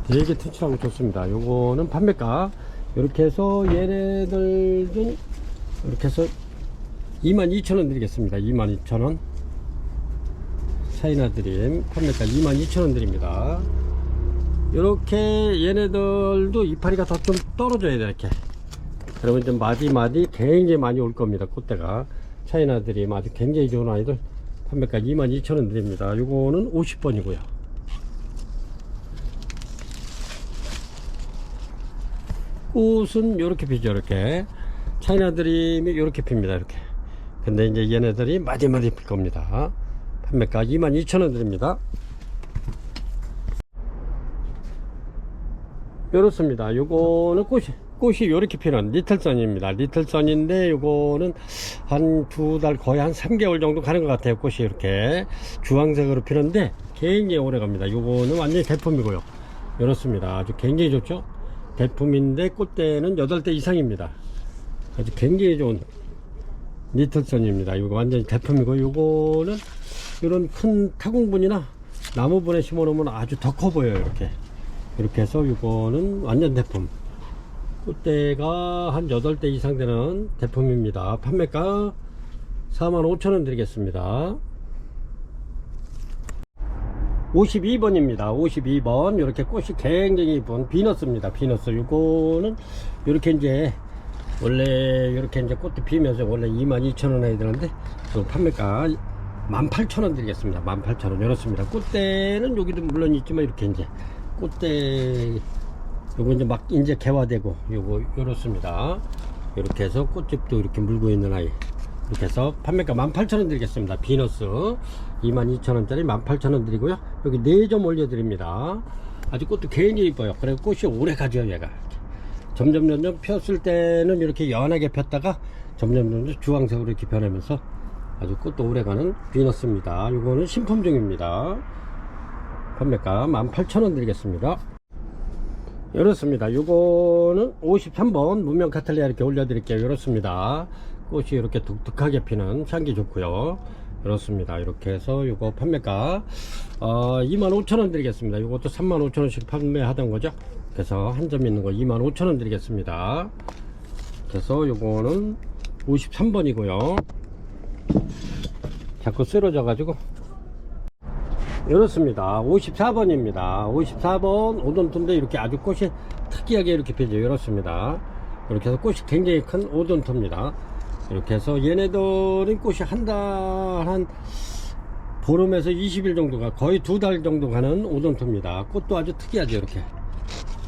되게 튼튼하고 좋습니다. 요거는 판매가 이렇게 해서 얘네들은 이렇게 해서 22,000원 드리겠습니다. 22,000원. 차이나드림 판매가 22,000원 드립니다. 이렇게 얘네들도 이파리가 더 좀 떨어져야 돼. 이렇게 여러분 좀 마디 굉장히 많이 올 겁니다. 꽃대가. 차이나드림 아주 굉장히 좋은 아이들 판매가 22,000원 드립니다. 요거는 50번이고요 꽃은 요렇게 피죠. 이렇게 차이나드림이 요렇게 핍니다. 이렇게. 근데 이제 얘네들이 마디마디 필 겁니다. 판매가 22,000원 드립니다. 요렇습니다. 요거는 꽃이 요렇게 피는 리틀선입니다. 리틀선인데 요거는 한 2달, 거의 한 3개월 정도 가는 것 같아요. 꽃이 이렇게 주황색으로 피는데 굉장히 오래 갑니다. 요거는 완전히 대품이고요. 요렇습니다. 아주 굉장히 좋죠. 대품인데 꽃대는 8대 이상입니다. 아주 굉장히 좋은 리틀선입니다. 이거 완전히 대품이고, 요거는 이런 큰 타공분이나 나무분에 심어 놓으면 아주 더 커 보여요. 이렇게 해서 요거는 완전 대품. 꽃대가 한 8대 이상 되는 대품입니다. 판매가 45,000원 드리겠습니다. 52번입니다. 52번. 이렇게 꽃이 굉장히 이쁜 비너스입니다. 비너스. 요거는 이렇게 이제 원래 이렇게 이제 꽃도 피면서 원래 22,000원 해야 되는데 판매가 18,000원 드리겠습니다. 18,000원. 이렇습니다. 꽃대는 여기도 물론 있지만 이렇게 이제 꽃대 요거 이제 막 이제 개화되고 요거 이렇습니다. 이렇게 해서 꽃집도 이렇게 물고 있는 아이. 이렇게 해서 판매가 18,000원 드리겠습니다. 비너스 22,000원짜리 18,000원 드리고요. 여기 4점 올려드립니다. 아주 꽃도 굉장히 이뻐요. 그리고 꽃이 오래 가죠. 얘가 점점 폈을 때는 이렇게 연하게 폈다가 점점 주황색으로 이렇게 변하면서 아주 꽃도 오래가는 비너스입니다. 요거는 신품종입니다. 판매가 18,000원 드리겠습니다. 이렇습니다. 요거는 53번 문명 카탈리아 이렇게 올려드릴게요. 이렇습니다. 꽃이 이렇게 독특하게 피는 향기 좋고요. 이렇습니다. 이렇게 해서 요거 판매가 25,000원 드리겠습니다. 요것도 35,000원씩 판매하던 거죠. 그래서 한 점 있는 거 25,000원 드리겠습니다. 그래서 요거는 53번이고요. 자꾸 쓰러져 가지고 이렇습니다. 54번입니다. 54번 오돈토인데 이렇게 아주 꽃이 특이하게 이렇게 피죠. 이렇습니다. 이렇게 해서 꽃이 굉장히 큰 오돈토입니다. 이렇게 해서 얘네들은 꽃이 한 보름에서 20일 정도가 거의 2달 정도 가는 오돈토입니다. 꽃도 아주 특이하죠. 이렇게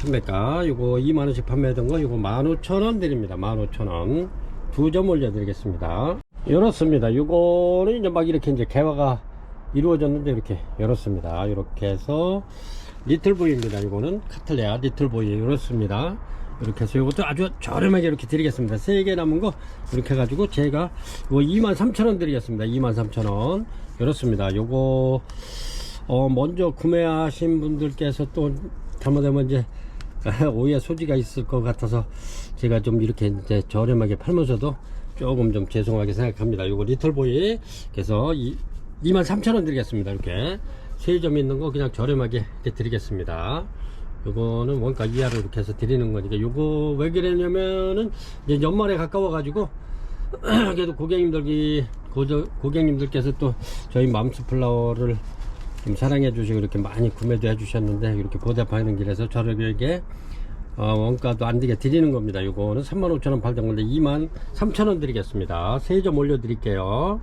판매가 요거 2만원씩 판매하던 거 요거 15,000원 드립니다. 15,000원 2점 올려드리겠습니다. 이렇습니다. 요거는 이제 막 이렇게 이제 개화가 이루어졌는데 이렇게 열었습니다. 이렇게 해서 리틀보이입니다. 이거는 카탈레아 리틀보이 이렇습니다. 이렇게 해서 이것도 아주 저렴하게 이렇게 드리겠습니다. 3개 남은 거 이렇게 해가지고 제가 이거 23,000원 드리겠습니다. 23,000원 이렇습니다. 요거 먼저 구매하신 분들께서 또 잘못하면 이제 오해 소지가 있을 것 같아서 제가 좀 이렇게 이제 저렴하게 팔면서도 조금 좀 죄송하게 생각합니다. 요거 리틀보이 그래서 23,000원 드리겠습니다. 이렇게 3점 있는 거 그냥 저렴하게 이렇게 드리겠습니다. 요거는 원가 이하로 이렇게 해서 드리는 거니까 요거 왜 그러냐면은 이제 연말에 가까워 가지고 그래도 고객님들께서 또 저희 맘스 플라워를 좀 사랑해 주시고 이렇게 많이 구매도 해 주셨는데 이렇게 보답하는 길에서 저렴하게 원가도 안 되게 드리는 겁니다. 요거는 35,000원 팔던 건데 23,000원 드리겠습니다. 3점 올려 드릴게요.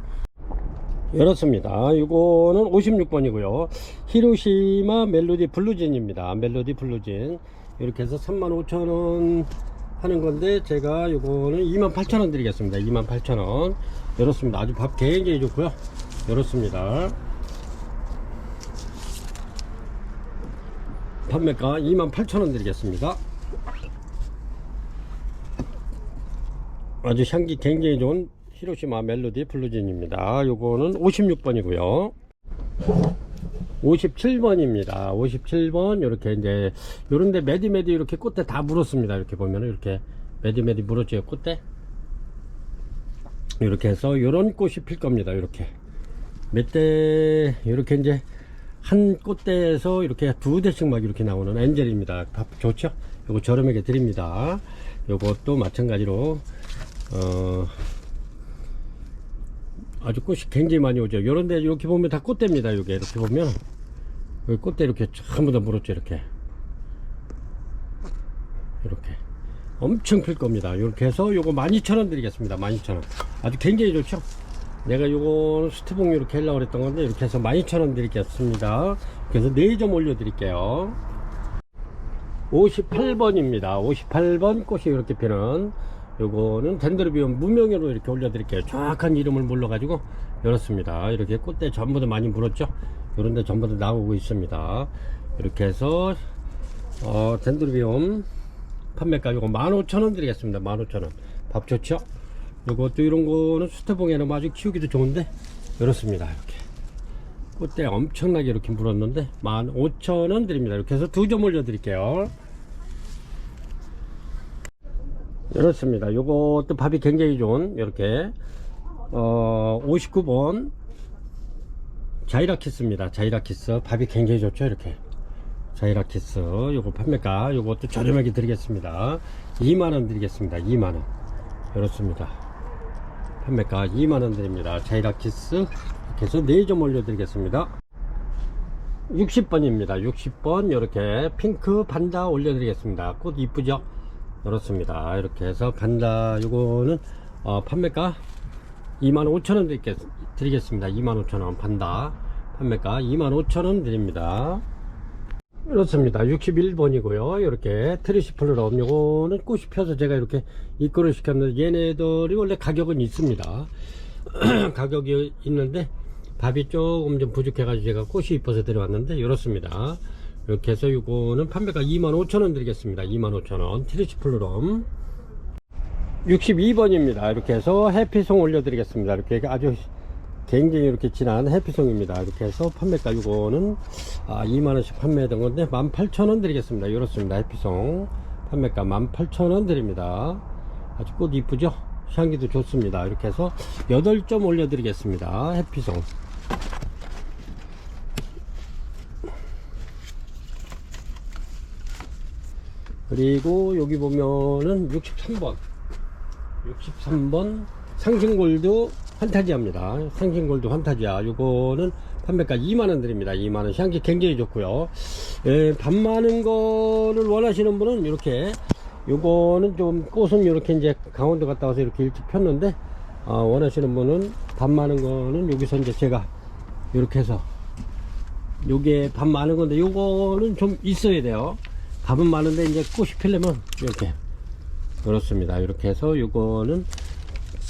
이렇습니다. 이거는 56번이고요. 히로시마 멜로디 블루진입니다. 멜로디 블루진. 이렇게 해서 35,000원 하는 건데 제가 이거는 28,000원 드리겠습니다. 28,000원. 이렇습니다. 아주 밥 굉장히 좋고요. 이렇습니다. 판매가 28,000원 드리겠습니다. 아주 향기 굉장히 좋은 히로시마 멜로디 블루진입니다. 요거는 56번이고요. 57번입니다. 57번 이렇게 이제 요런데 메디메디 이렇게 꽃대 다 물었습니다. 이렇게 보면은 이렇게 메디메디 물었죠. 꽃대 이렇게 해서 요런 꽃이 필 겁니다. 이렇게 몇 대 이렇게 이제 한 꽃대에서 이렇게 2대씩 막 이렇게 나오는 엔젤입니다. 다 좋죠? 요거 저렴하게 드립니다. 요것도 마찬가지로 아주 꽃이 굉장히 많이 오죠. 요런데 이렇게 보면 다 꽃대입니다. 요게 이렇게 보면 여기 꽃대 이렇게 전부 다 물었죠. 이렇게 엄청 필 겁니다. 이렇게 해서 요거 12,000원 드리겠습니다. 12,000원 아주 굉장히 좋죠. 내가 요거는 스티봉 이렇게 하려고 그랬던 건데 이렇게 해서 12,000원 드리겠습니다. 그래서 4점 올려 드릴게요. 58번입니다 58번 꽃이 이렇게 피는 요거는 덴드로비움 무명으로 이렇게 올려 드릴게요. 정확한 이름을 몰라 가지고 열었습니다. 이렇게 꽃대 전부 다 많이 물었죠. 요런데 전부 다 나오고 있습니다. 이렇게 해서 덴드로비움 판매가 요거 15,000원 드리겠습니다. 15,000원 밥 좋죠. 요것도 이런 거는 수태봉에는 아주 키우기도 좋은데 이렇습니다. 이렇게 꽃대 엄청나게 이렇게 물었는데 15,000원 드립니다. 이렇게 해서 2점 올려 드릴게요. 이렇습니다. 요것도 밥이 굉장히 좋은 이렇게 59번 자이라키스입니다. 자이라키스 밥이 굉장히 좋죠. 이렇게 자이라키스 요거 판매가 요것도 저렴하게 드리겠습니다. 2만원 드리겠습니다. 2만원 그렇습니다. 판매가 2만원 드립니다. 자이라키스 이렇게 해서 4점 올려드리겠습니다. 60번입니다. 60번 이렇게 핑크 판다 올려드리겠습니다. 꽃 이쁘죠? 그렇습니다. 이렇게 해서 판다 요거는 판매가 25,000원 드리겠습니다. 25,000원 판다 판매가 25,000원 드립니다. 그렇습니다. 61번이고요. 이렇게 트리시플럼 요거는 꽃이 펴서 제가 이렇게 입고를 시켰는데 얘네들이 원래 가격은 있습니다. 가격이 있는데 밥이 조금 좀 부족해 가지고 제가 꽃이 이뻐서 데려왔는데 이렇습니다. 이렇게 해서 요거는 판매가 25,000원 드리겠습니다. 25,000원 트리시플럼. 62번입니다. 이렇게 해서 해피송 올려드리겠습니다. 이렇게 아주 굉장히 이렇게 진한 해피송입니다. 이렇게 해서 판매가 이거는 2만원씩 판매했던 건데 18,000원 드리겠습니다. 이렇습니다. 해피송 판매가 18,000원 드립니다. 아주 꽃 이쁘죠? 향기도 좋습니다. 이렇게 해서 8점 올려드리겠습니다. 해피송. 그리고 여기 보면은 63번 상징골드 환타지아입니다. 상징골드 환타지아 요거는 판매가 2만원 드립니다. 2만원 향기 굉장히 좋고요. 밥 많은 거를 원하시는 분은 이렇게 요거는 좀 꽃은 이렇게 이제 강원도 갔다 와서 이렇게 일찍 폈는데 원하시는 분은 밥 많은 거는 여기서 이제 제가 이렇게 해서 요게 밥 많은 건데 요거는 좀 있어야 돼요. 밥은 많은데 이제 꽃이 피려면 이렇게 그렇습니다. 이렇게 해서 요거는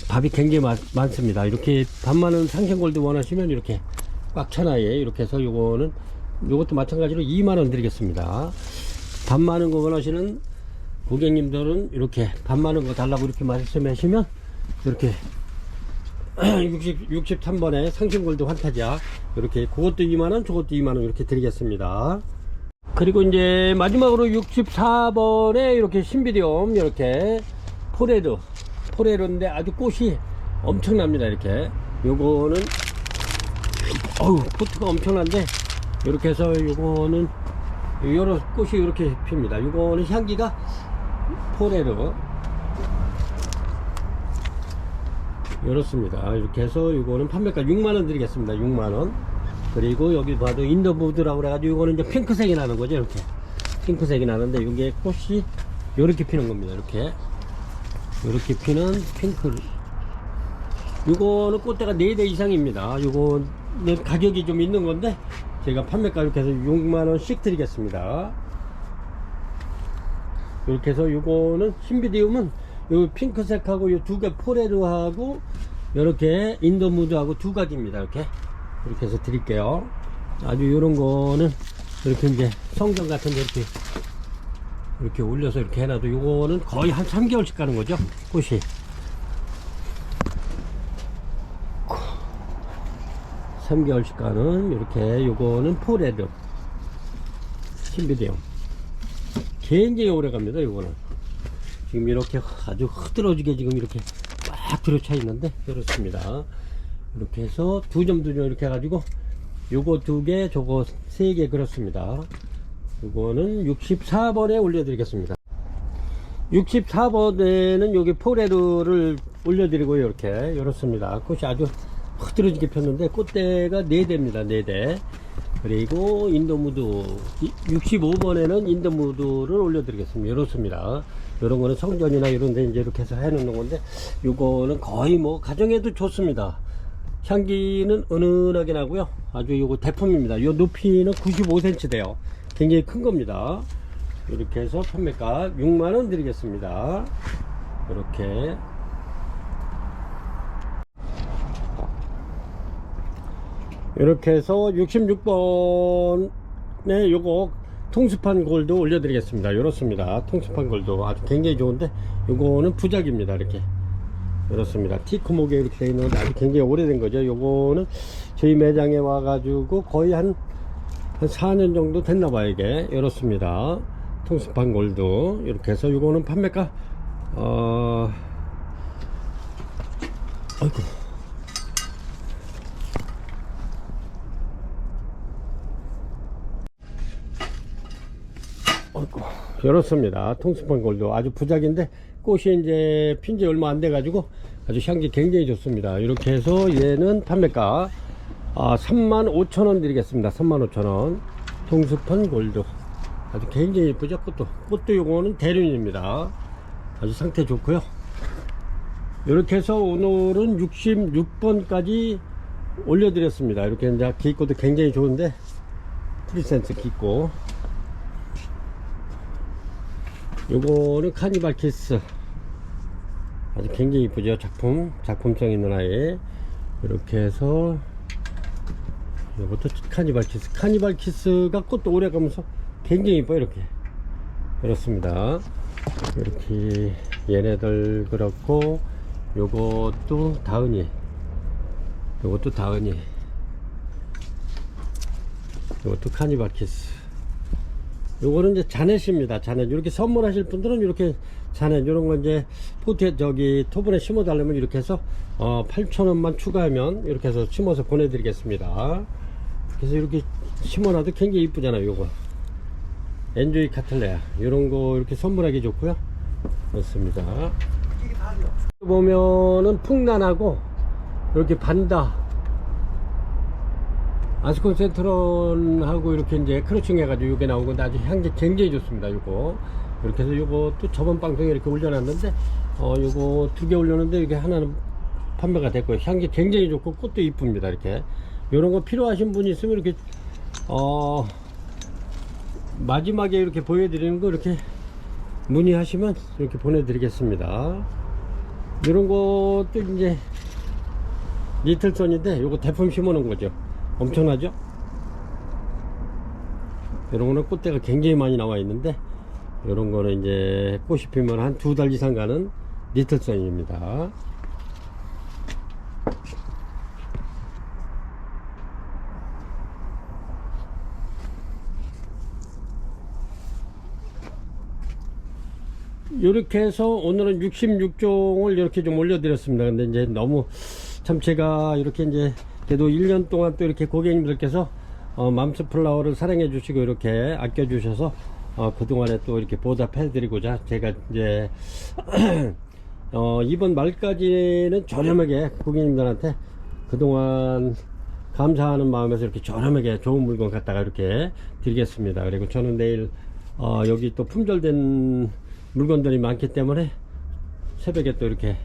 밥이 굉장히 많습니다. 이렇게 밥 많은 상생골드 원하시면 이렇게 꽉 차나에 이렇게 해서 요거는 요것도 마찬가지로 2만원 드리겠습니다. 밥 많은 거 원하시는 고객님들은 이렇게 밥 많은 거 달라고 이렇게 말씀하시면 이렇게 63번에 상생골드 환타지아 이렇게 그것도 2만원 저것도 2만원 이렇게 드리겠습니다. 그리고 이제 마지막으로 64번에 이렇게 신비디움 이렇게 포레르인데 아주 꽃이 엄청납니다. 이렇게 요거는 포트가 엄청난데 이렇게 해서 요거는 여러 꽃이 이렇게 핍니다. 요거는 향기가 포레르 이렇습니다. 이렇게 해서 요거는 판매가 6만원 드리겠습니다. 6만원. 그리고 여기 봐도 인더무드라고 그래가지고 이거는 이제 핑크색이 나는 거죠. 이렇게 핑크색이 나는데 이게 꽃이 이렇게 피는 겁니다. 이렇게 피는 핑크. 이거는 꽃대가 4대 이상입니다. 이거 가격이 좀 있는 건데 제가 판매가 이렇게 해서 6만원씩 드리겠습니다. 이렇게 해서 이거는 신비디움은 요 핑크색하고 요 두 개 포레르하고 이렇게 인더무드하고 두 가지입니다. 이렇게 해서 드릴게요. 아주 요런 거는 이렇게 이제 성경 같은데 이렇게 올려서 이렇게 해놔도 요거는 거의 한 3개월씩 가는 거죠. 꽃이 3개월씩 가는 이렇게 요거는 포레드 신비디움 굉장히 오래 갑니다. 요거는 지금 이렇게 아주 흐드러지게 지금 이렇게 꽉 들어차 있는데 그렇습니다. 이렇게 해서 2점 이렇게 해가지고 요거 2개 저거 3개 그렇습니다. 요거는 64번에 올려드리겠습니다. 64번에는 여기 포레르를 올려드리고요. 이렇습니다. 꽃이 아주 흐드러지게 폈는데 꽃대가 4대입니다. 4대. 그리고 인더무드 65번에는 인더무드를 올려드리겠습니다. 이렇습니다. 이런 거는 성전이나 이런 데 이제 이렇게 해서 해놓는 건데 요거는 거의 뭐 가정에도 좋습니다. 향기는 은은하게 나고요. 아주 요거 대품입니다. 요 높이는 95cm 돼요. 굉장히 큰 겁니다. 이렇게 해서 판매가 6만원 드리겠습니다. 이렇게 해서 66번에 요거 통수판 골드 올려드리겠습니다. 이렇습니다. 통수판 골드 아주 굉장히 좋은데 요거는 부작입니다. 이렇습니다. 티크목에 이렇게 되어 있는데 아주 굉장히 오래된 거죠. 요거는 저희 매장에 와가지고 거의 한 4년 정도 됐나봐요. 이게 이렇습니다. 통수판 골드 이렇게 해서 요거는 판매가 아이고 열었습니다. 통수판 골드 아주 부작인데 꽃이 이제 핀지 얼마 안 돼 가지고 아주 향기 굉장히 좋습니다. 이렇게 해서 얘는 판매가 35,000원 드리겠습니다. 35,000원 통수판 골드 아주 굉장히 예쁘죠. 꽃도 요거는 대륜입니다. 아주 상태 좋고요. 이렇게 해서 오늘은 66번까지 올려드렸습니다. 이렇게 이제 기꽃도 굉장히 좋은데 프리센스 기꽃, 요거는 카니발 키스 아주 굉장히 이쁘죠. 작품성 있는 아이. 이렇게 해서 이것도 카니발 키스가 꽃도 오래 가면서 굉장히 이뻐요. 이렇게 그렇습니다. 이렇게 얘네들 그렇고, 요것도 다은이, 요것도 카니발 키스. 요거는 이제 자넷입니다. 자넷. 이렇게 선물하실 분들은 이렇게 자넷 요런 거 이제 포트에 토분에 심어 달라면 이렇게 해서 8,000원만 추가하면 이렇게 해서 심어서 보내드리겠습니다. 그래서 이렇게 심어놔도 굉장히 이쁘잖아요. 요거 엔조이 카틀레아 요런 거 이렇게 선물하기 좋고요. 그렇습니다. 보면은 풍란하고 이렇게 반다 아스콘 센트론하고 이렇게 이제 크로칭 해가지고 이게 나온 건데 아주 향기 굉장히 좋습니다. 요거 이렇게 해서 요것도 저번 방송에 이렇게 올려놨는데 요거 2개 올렸는데 이게 하나는 판매가 됐고요. 향기 굉장히 좋고 꽃도 이쁩니다. 이렇게 요런 거 필요하신 분이 있으면 이렇게 마지막에 이렇게 보여드리는 거 이렇게 문의하시면 이렇게 보내드리겠습니다. 이런 것도 이제 리틀손인데 요거 대품 심어 놓은 거죠. 엄청나죠? 이런 거는 꽃대가 굉장히 많이 나와 있는데, 이런 거는 이제 꽃이 피면 한 2달 이상 가는 리틀손입니다. 이렇게 해서 오늘은 66종을 이렇게 좀 올려드렸습니다. 근데 이제 너무 참 제가 이렇게 이제 그래도 1년 동안 또 이렇게 고객님들께서 맘스 플라워를 사랑해 주시고 이렇게 아껴 주셔서 그동안에 또 이렇게 보답해 드리고자 제가 이제 이번 말까지는 저렴하게 고객님들한테 그동안 감사하는 마음에서 이렇게 저렴하게 좋은 물건 갖다가 이렇게 드리겠습니다. 그리고 저는 내일 여기 또 품절된 물건들이 많기 때문에 새벽에 또 이렇게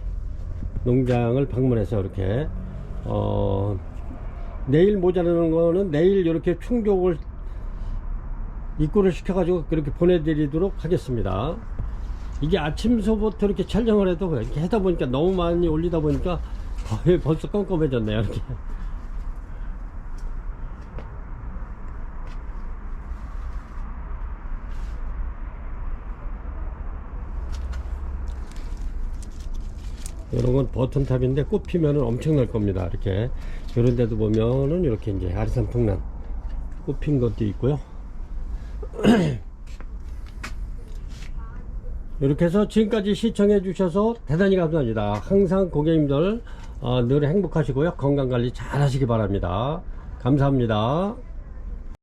농장을 방문해서 이렇게 내일 모자라는 거는 내일 이렇게 충족을 입고를 시켜가지고 그렇게 보내드리도록 하겠습니다. 이게 아침서부터 이렇게 촬영을 해도 이렇게 하다 보니까 너무 많이 올리다 보니까 거의 벌써 껌껌해졌네요. 이렇게. 이런 건 버튼탑인데 꽃 피면은 엄청날 겁니다. 이렇게 이런 데도 보면은 이렇게 이제 아리산 풍란 꽃 핀 것도 있고요. 이렇게 해서 지금까지 시청해 주셔서 대단히 감사합니다. 항상 고객님들 늘 행복하시고요. 건강관리 잘 하시기 바랍니다. 감사합니다.